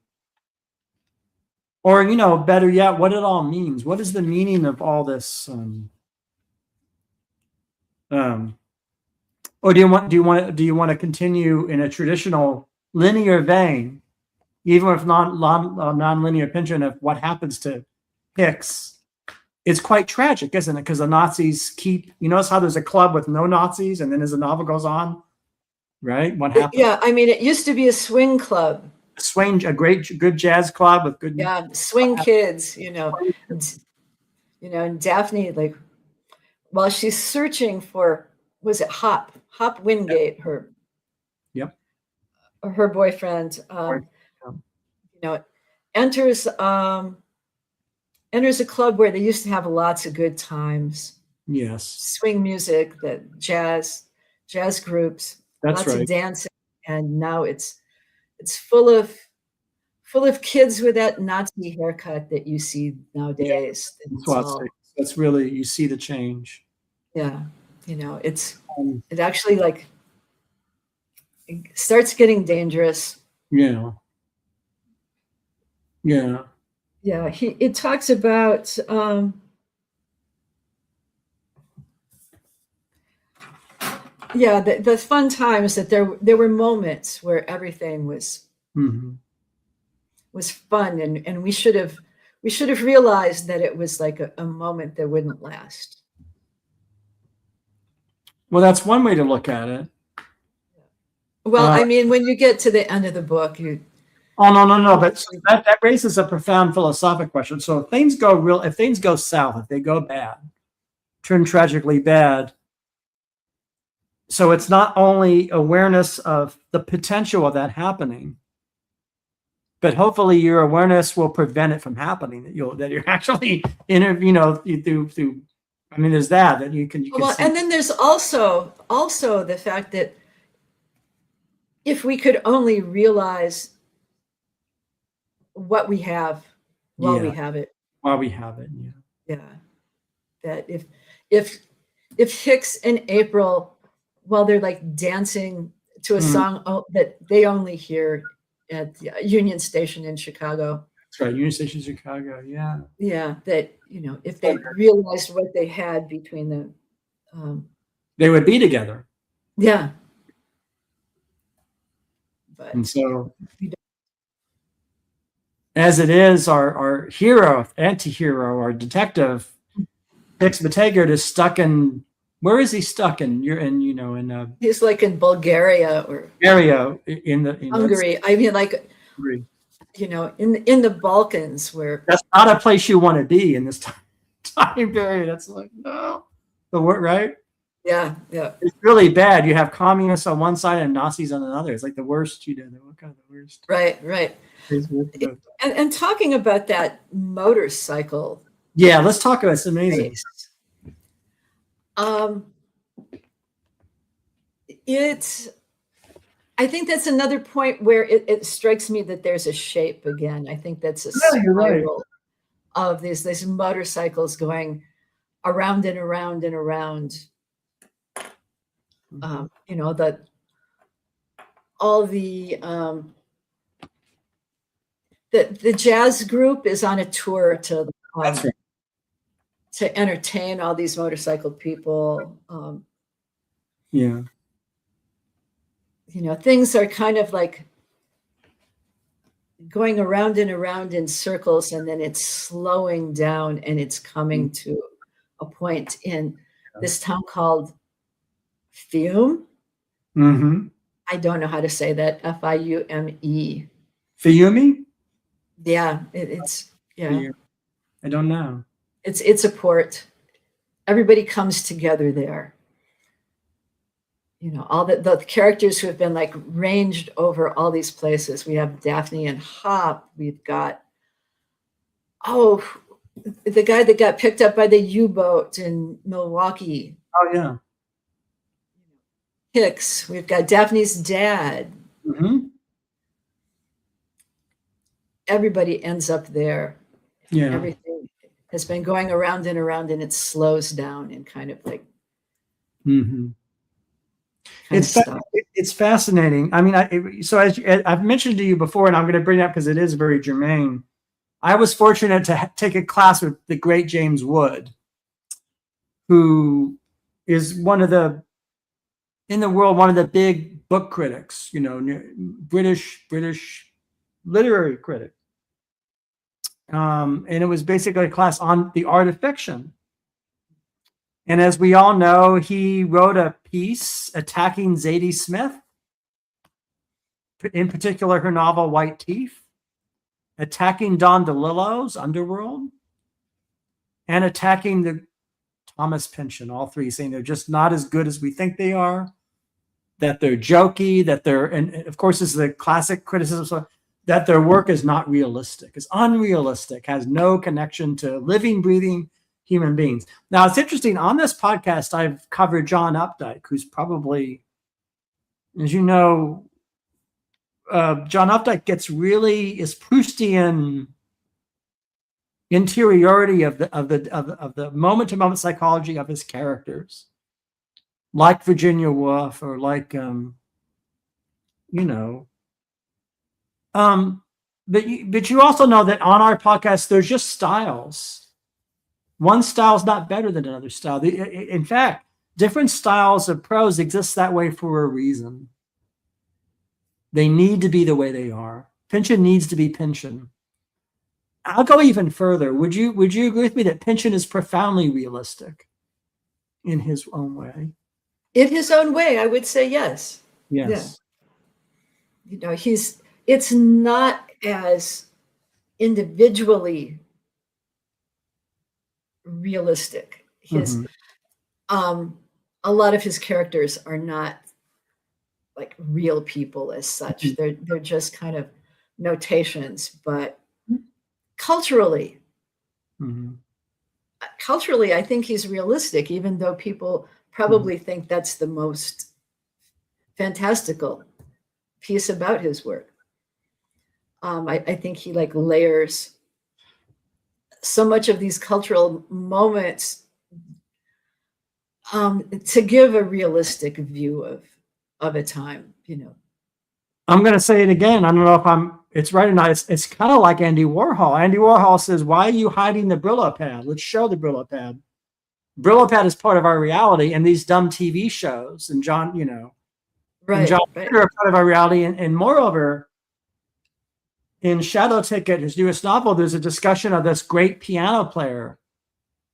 better yet, what it all means? What is the meaning of all this? Or do you want to continue in a traditional linear vein, even with non-linear Pynchon of what happens to Hicks? It's quite tragic, isn't it? Because the Nazis keep. You notice how there's a club with no Nazis, and then as the novel goes on, right? What happens? Yeah, I mean, it used to be a swing club. A good jazz club with good. Yeah, swing kids. And Daphne, while she's searching for, was it Hop Wingate, her boyfriend, enters a club where they used to have lots of good times. Yes. Swing music, the jazz groups, That's lots right. of dancing, and now it's full of full of kids with that Nazi haircut that you see nowadays. That's really, you see the change. Yeah, it Um, actually like it starts getting dangerous. yeah. Yeah. Yeah, it talks about the fun times that there were moments where everything was fun, and we should have realized that it was like a moment that wouldn't last. Well, that's one way to look at it. Well, I mean, when you get to the end of the book, oh no, but that raises a profound philosophical question. So if things go south, if they go bad, turn tragically bad, so it's not only awareness of the potential of that happening, but hopefully your awareness will prevent it from happening. That you're actually through. I mean, there's that you can. Well, and then there's also the fact that if we could only realize what we have while we have it. Yeah. That if Hicks and April, while they're like dancing to a song that they only hear at the Union Station in Chicago. That's right, Union Station, Chicago. Yeah. Yeah, that if they realized what they had between them, they would be together. Yeah. But and so, as it is, our hero, anti-hero, our detective, Hicks Bataggart, is stuck in. Where is he stuck in? He's like in Bulgaria or Hungary. I mean, like Hungary. In the Balkans, where that's not a place you want to be in this time period. That's like no, the word right. Yeah. It's really bad. You have communists on one side and Nazis on another. It's like the worst. What kind of the worst? Right. And talking about that motorcycle. Yeah, let's talk about it. It's amazing. I think that's another point where it strikes me that there's a shape again. I think that's a spiral of these motorcycles going around and around and around. The jazz group is on a tour to entertain all these motorcycle people. Things are kind of like going around and around in circles, and then it's slowing down, and it's coming to a point in this town called Fiume. I don't know how to say that. Fiume. Fiume? Yeah, it's yeah. I don't know. It's a port. Everybody comes together there. All the characters who have been like ranged over all these places. We have Daphne and Hop. We've got the guy that got picked up by the U-boat in Milwaukee. Oh yeah. Hicks. We've got Daphne's dad. Everybody ends up there. Yeah. Everything has been going around and around, and it slows down and kind of like. It's fascinating. I mean, so as I've mentioned to you before, and I'm going to bring it up because it is very germane. I was fortunate to take a class with the great James Wood, who is one of the big book critics, British literary critic. And it was basically a class on the art of fiction. And as we all know, he wrote a piece attacking Zadie Smith, in particular her novel White Teeth, attacking Don DeLillo's Underworld, and attacking the Thomas Pynchon, all three, saying they're just not as good as we think they are, that they're jokey, and of course is the classic criticism, that their work is not realistic, is unrealistic, has no connection to living, breathing human beings. Now, it's interesting. On this podcast, I've covered John Updike, who's probably, as you know, John Updike gets really is Proustian interiority of the moment to moment psychology of his characters, like Virginia Woolf or like but you also know that on our podcast there's just styles. One style is not better than another style. In fact, different styles of prose exist that way for a reason. They need to be the way they are. Pynchon needs to be Pynchon. I'll go even further. Would you agree with me that Pynchon is profoundly realistic in his own way? In his own way, I would say yes. Yes. Yeah. It's not as individually realistic. A lot of his characters are not like real people as such. They're just kind of notations, but culturally, I think he's realistic, even though people probably think that's the most fantastical piece about his work. I think he like layers so much of these cultural moments to give a realistic view of a time, I'm going to say it again. I don't know if it's right or not. It's kind of like Andy Warhol. Andy Warhol says, why are you hiding the Brillo pad? Let's show the Brillo pad. Brillo pad is part of our reality, and these dumb TV shows and John Ritter are part of our reality. And moreover, in Shadow Ticket, his newest novel, there's a discussion of this great piano player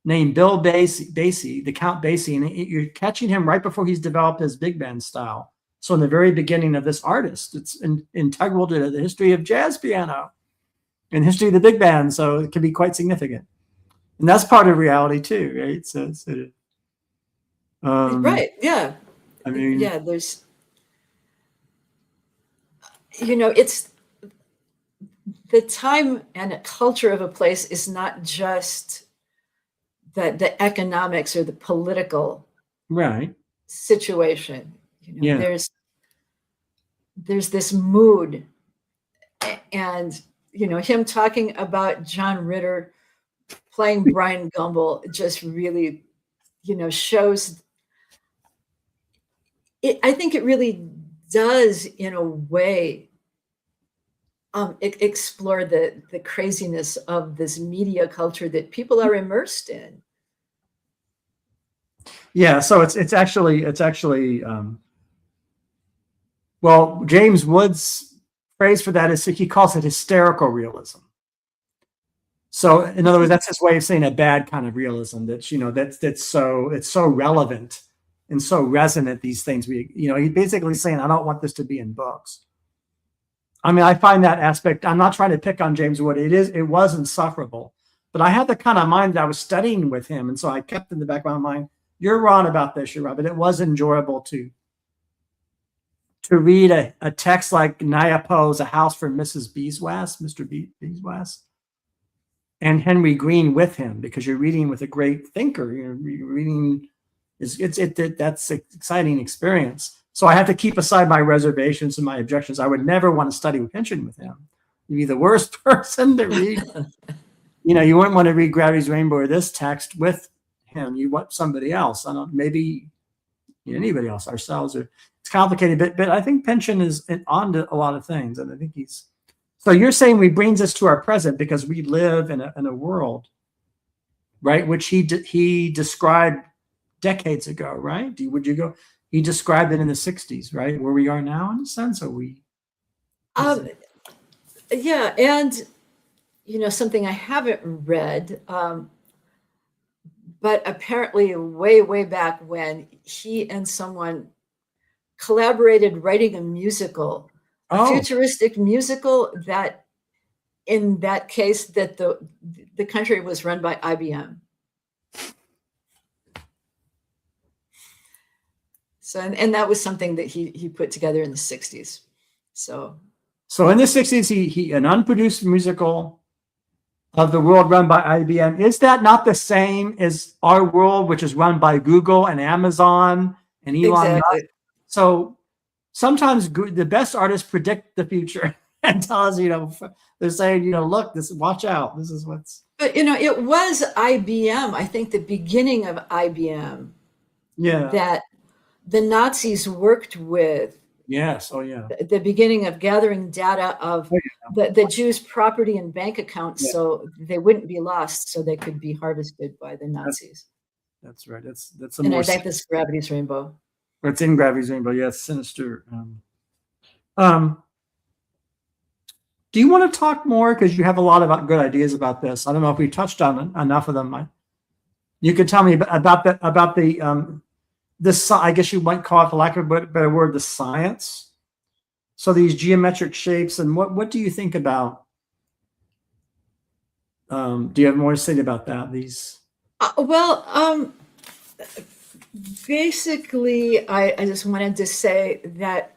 named Bill Basie, the Count Basie, and you're catching him right before he's developed his big band style. So in the very beginning of this artist, it's integral to the history of jazz piano and history of the big band. So it can be quite significant. And that's part of reality too, right? So right. Yeah. I mean, yeah, there's, it's the time and culture of a place is not just the economics or the political situation. There's this mood, and him talking about John Ritter playing Brian Gumbel just really shows it. I think it really does in a way explore the craziness of this media culture that people are immersed in. Yeah, so it's actually well, James Wood's phrase for that is he calls it hysterical realism. So in other words, that's his way of saying a bad kind of realism that's it's so relevant and so resonant, these things he's basically saying, I don't want this to be in books. I mean, I find that aspect, I'm not trying to pick on James Wood. It was insufferable, but I had the kind of mind that I was studying with him. And so I kept in the back of my mind, you're wrong about this, you're right, but it was enjoyable to read a text like Nyapo's A House for Mrs. Beeswax, Mr. Beeswax, and Henry Green with him, because you're reading with a great thinker. You're reading, that's an exciting experience. So I have to keep aside my reservations and my objections. I would never want to study Pynchon with him. You'd be the worst person to read. You wouldn't want to read Gravity's Rainbow or this text with him. You want somebody else. I don't, maybe anybody else, ourselves, or it's complicated, but I think Pynchon is on to a lot of things, and I think he's. So you're saying he brings us to our present because we live in a world, right, which he described decades ago, right? Would you go? He described it in the 60s, right, where we are now, in a sense. Are we? Yeah, and something I haven't read, but apparently way back when, he and someone collaborated writing a musical, a futuristic musical that, in that case, that the country was run by IBM. So, and that was something that he put together in the 60s. So in the 60s, he an unproduced musical of the world run by IBM. Is that not the same as our world, which is run by Google and Amazon and Elon Musk? So sometimes the best artists predict the future and tell us, they're saying, look, watch out. This is what's. But, it was IBM, I think the beginning of IBM, that the Nazis worked with. Yes. Oh, yeah. The beginning of gathering data of the Jews' property and bank accounts, so they wouldn't be lost, so they could be harvested by the Nazis. That's right. That's and I think this is Gravity's Rainbow. It's in Gravity's Rainbow. Yeah, it's sinister. Do you want to talk more? Because you have a lot of good ideas about this. I don't know if we touched on enough of them. You could tell me about the this, I guess you might call it, for lack of a better word, the science. So these geometric shapes, and what do you think about? Do you have more to say about that? These? Basically, I just wanted to say that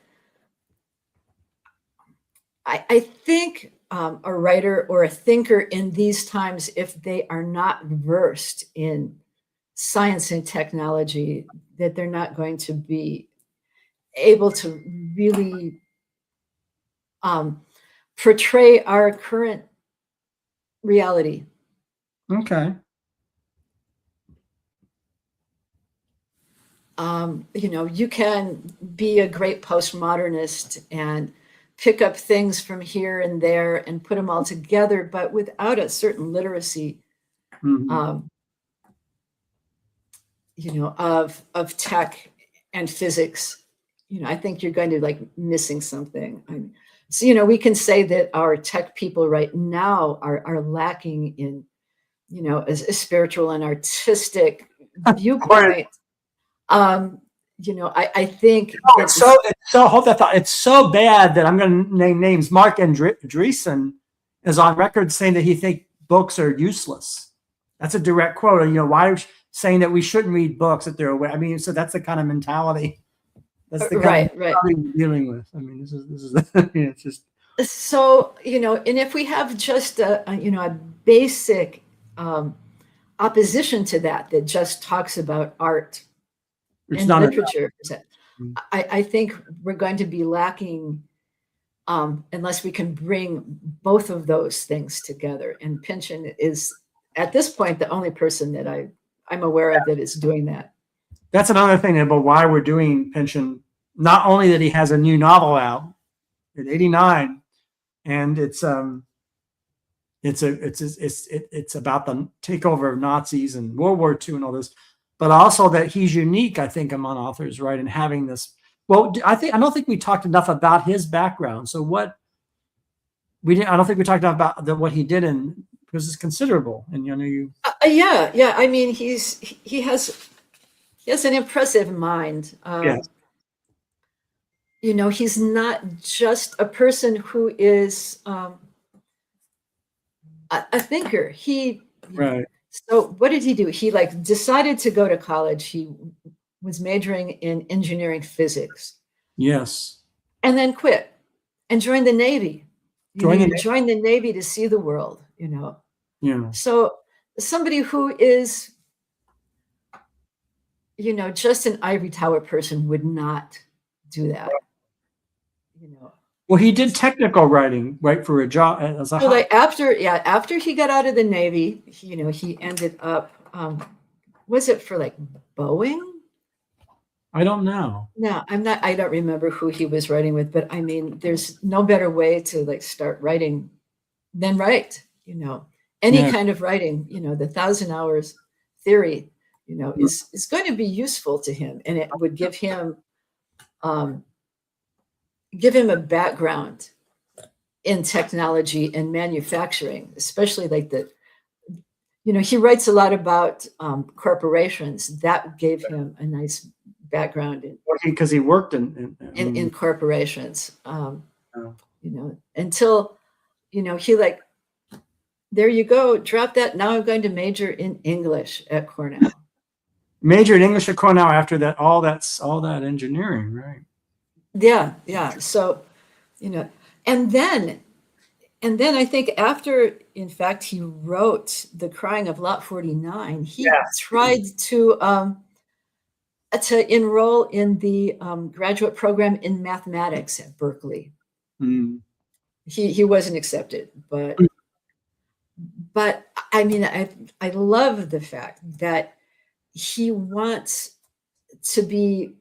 I think a writer or a thinker in these times, if they are not versed in science and technology, that they're not going to be able to really portray our current reality. Okay. You can be a great postmodernist and pick up things from here and there and put them all together, but without a certain literacy, of tech and physics, I think you're going to missing something. So, we can say that our tech people right now are lacking in, a spiritual and artistic viewpoint. I think hold that thought. It's so bad that I'm going to name names. Mark Andreessen is on record saying that he thinks books are useless. That's a direct quote. Why saying that we shouldn't read books, that they're away. I mean, so that's the kind of mentality. That's the kind of mentality we're dealing with. I mean, this is it's just. So, and if we have just a basic opposition to that just talks about art and literature, I think we're going to be lacking unless we can bring both of those things together. And Pynchon is, at this point, the only person that I'm aware of that is doing that. That's another thing about why we're doing Pynchon. Not only that he has a new novel out in '89, and it's about the takeover of Nazis and World War II and all this, but also that he's unique, I think, among authors, right? And having this. Well, I don't think we talked enough about his background. So I don't think we talked enough about what he did, because it's considerable. And you. Yeah. I mean, he has an impressive mind. He's not just a person who is a thinker. Right. So what did he do? He decided to go to college. He was majoring in engineering physics. Yes. And then quit and joined the Navy. Joined the Navy to see the world, Yeah. So somebody who is, just an ivory tower person would not do that. Well, he did technical writing, right, for a job as a. So after he got out of the Navy, he ended up. Was it for Boeing? I don't know. No, I don't remember who he was writing with, but I mean, there's no better way to start writing than write. Any kind of writing. The 1,000 hours theory. Is going to be useful to him, and it would give him a background in technology and manufacturing, especially he writes a lot about corporations. That gave him a nice background because he worked in corporations, until, he there you go, drop that. Now I'm going to major in English at Cornell. Majored in English at Cornell after that, all that engineering, right? Yeah. So, and then I think after, in fact, he wrote The Crying of Lot 49, he tried to to enroll in the graduate program in mathematics at Berkeley. Mm. He wasn't accepted, but I mean, I love the fact that he wants to be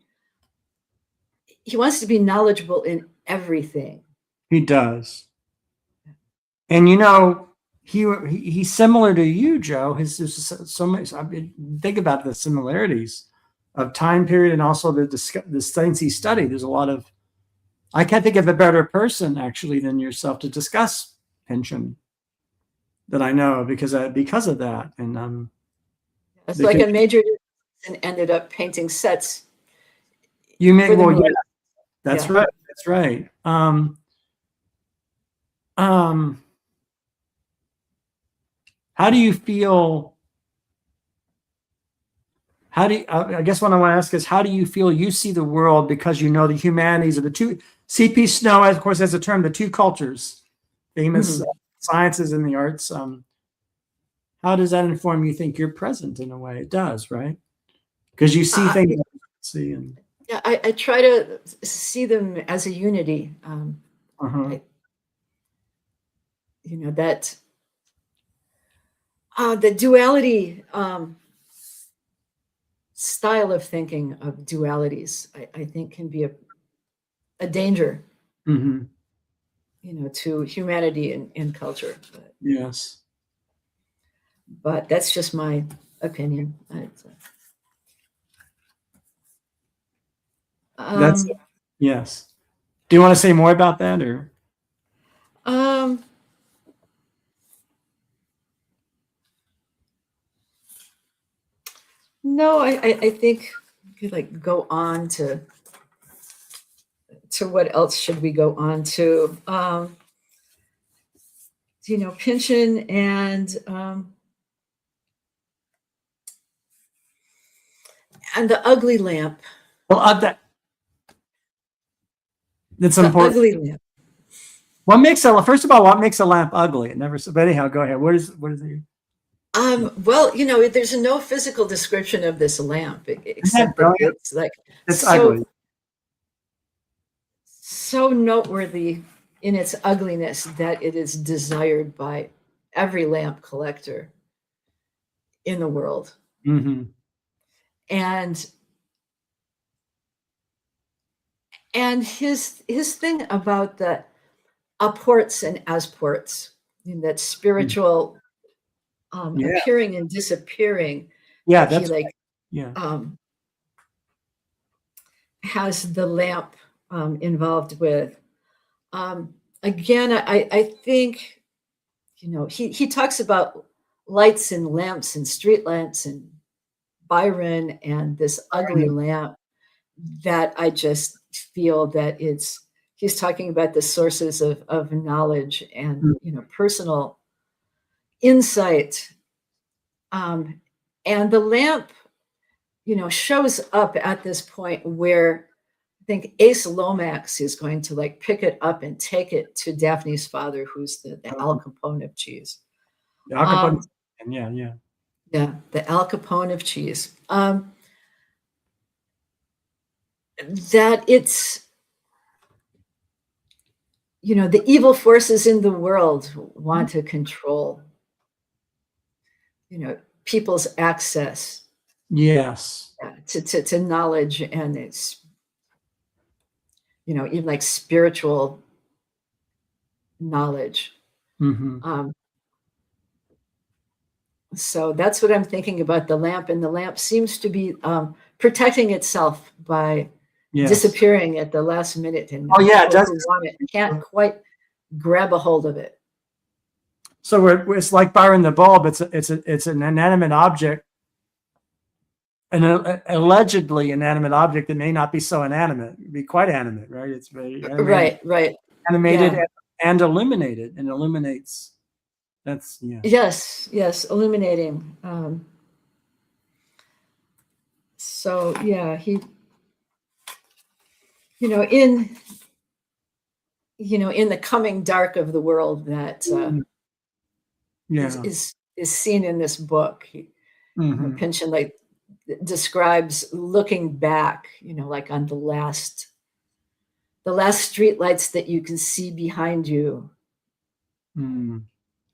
knowledgeable in everything. He does. And he's similar to you, Joe. His so much. I mean, think about the similarities of time period and also the things he studied. There's a lot of. I can't think of a better person actually than yourself to discuss Pynchon that I know because of that. And it's like a major and ended up painting sets. You may well, yeah, that's right. That's right. How do you feel? I guess what I want to ask is, how do you feel you see the world because you know the humanities of the two? C.P. Snow, of course, has a term, the two cultures, famous sciences and the arts. How does that inform you think you're present in a way? It does, right? Because you see things. Yeah, I try to see them as a unity. That the duality style of thinking of dualities, I think, can be a danger, to humanity and culture. Yes. But that's just my opinion. Yes. Do you want to say more about that, or? No, I think we could go on to what else should we go on to? Pynchon and the ugly lamp. Well, that's important. Ugly lamp. What makes a lamp ugly? It never. But anyhow, go ahead. What is it? Well, there's no physical description of this lamp except that it's like ugly. So noteworthy in its ugliness that it is desired by every lamp collector in the world. And his thing about the apports and asports, that spiritual appearing and disappearing. Yeah, that's has the lamp involved with. Again, I think he talks about lights and lamps and street lamps and Byron and this ugly lamp that I just feel that he's talking about the sources of knowledge and personal insight. And the lamp, shows up at this point where I think Ace Lomax is going to pick it up and take it to Daphne's father, who's the Al Capone of cheese. The Al Capone, yeah, the Al Capone of cheese. That it's, the evil forces in the world want to control, people's access. Yes. To knowledge, and it's, even spiritual knowledge. So that's what I'm thinking about the lamp, and the lamp seems to be protecting itself by disappearing at the last minute, and can't quite grab a hold of it. So it's like Byron the bulb. It's an inanimate object, an allegedly inanimate object that may not be so inanimate, be quite animate, right? It's very animated, right, animated and illuminated, and illuminates. That's yes, illuminating. So he, in the coming dark of the world that is seen in this book. Pynchon describes looking back, like on the last street lights that you can see behind you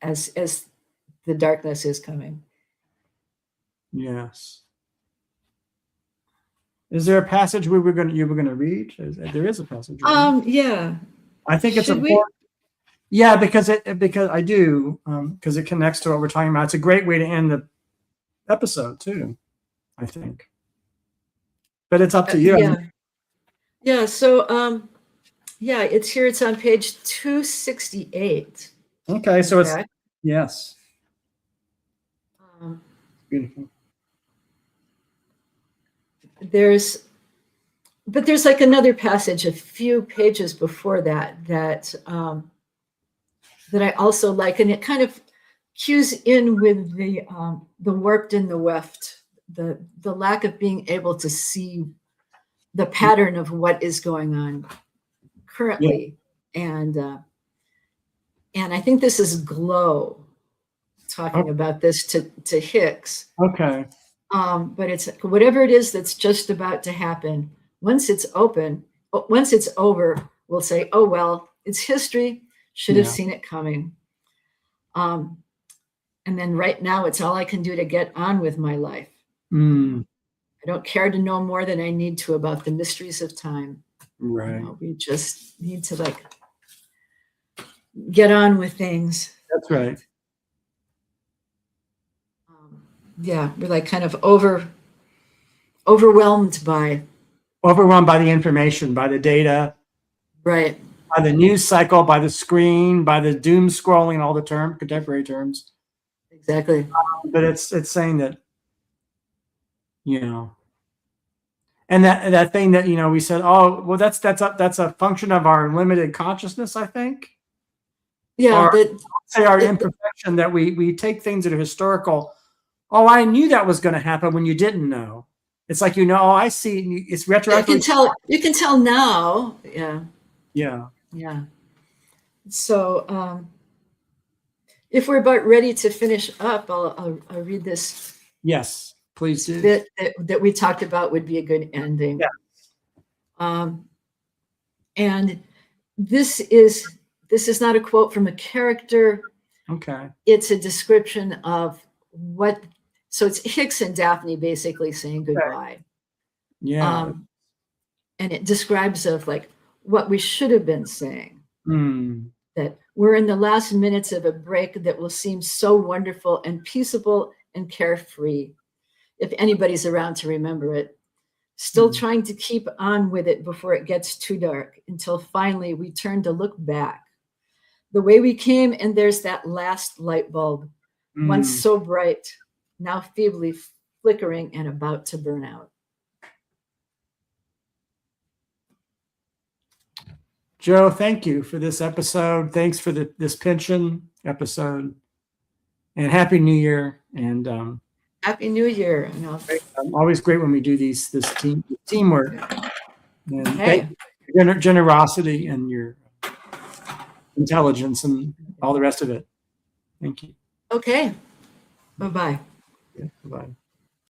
as the darkness is coming. Yes. Is there a passage you were going to read? There is a passage. Yeah. I think it's important. Yeah, because I do, because it connects to what we're talking about. It's a great way to end the episode too, I think. But it's up to you. Yeah. Yeah. So, yeah, it's here. It's on page 268. Okay. So it's, yes. Beautiful. There's like another passage a few pages before that I also like, and it kind of cues in with the warped and the weft, the lack of being able to see the pattern of what is going on currently. Yeah. And I think this is Glow talking about this to Hicks. Okay. But it's whatever it is that's just about to happen. Once it's over, we'll say, oh, well, it's history. Should have seen it coming. And then right now, it's all I can do to get on with my life. I don't care to know more than I need to about the mysteries of time. Right. We just need to get on with things. That's right. Yeah, we're kind of overwhelmed by the information, by the data, right, by the news cycle, by the screen, by the doom scrolling, all the contemporary terms. Exactly. But it's saying that, and that thing that we said, oh, well, that's a function of our limited consciousness, I think. Yeah. Say our imperfection, that we take things that are historical. Oh, I knew that was going to happen when you didn't know. It's like, oh, I see. It's retroactive. You can tell now. Yeah. Yeah. Yeah. So if we're about ready to finish up, I'll read this. Yes, please do. Bit that we talked about would be a good ending. Yeah. And this is not a quote from a character. Okay. It's a description of what. So it's Hicks and Daphne basically saying goodbye. Yeah. And it describes of what we should have been saying. That we're in the last minutes of a break that will seem so wonderful and peaceable and carefree, if anybody's around to remember it. Still trying to keep on with it before it gets too dark, until finally we turn to look back. The way we came, and there's that last light bulb, once so bright, now feebly flickering and about to burn out. Joe, thank you for this episode. Thanks for this Pynchon episode. And Happy New Year. And Happy New Year. Always great when we do this teamwork. And thank you for your generosity and your intelligence and all the rest of it. Thank you. Okay. Bye-bye. Yeah, bye-bye.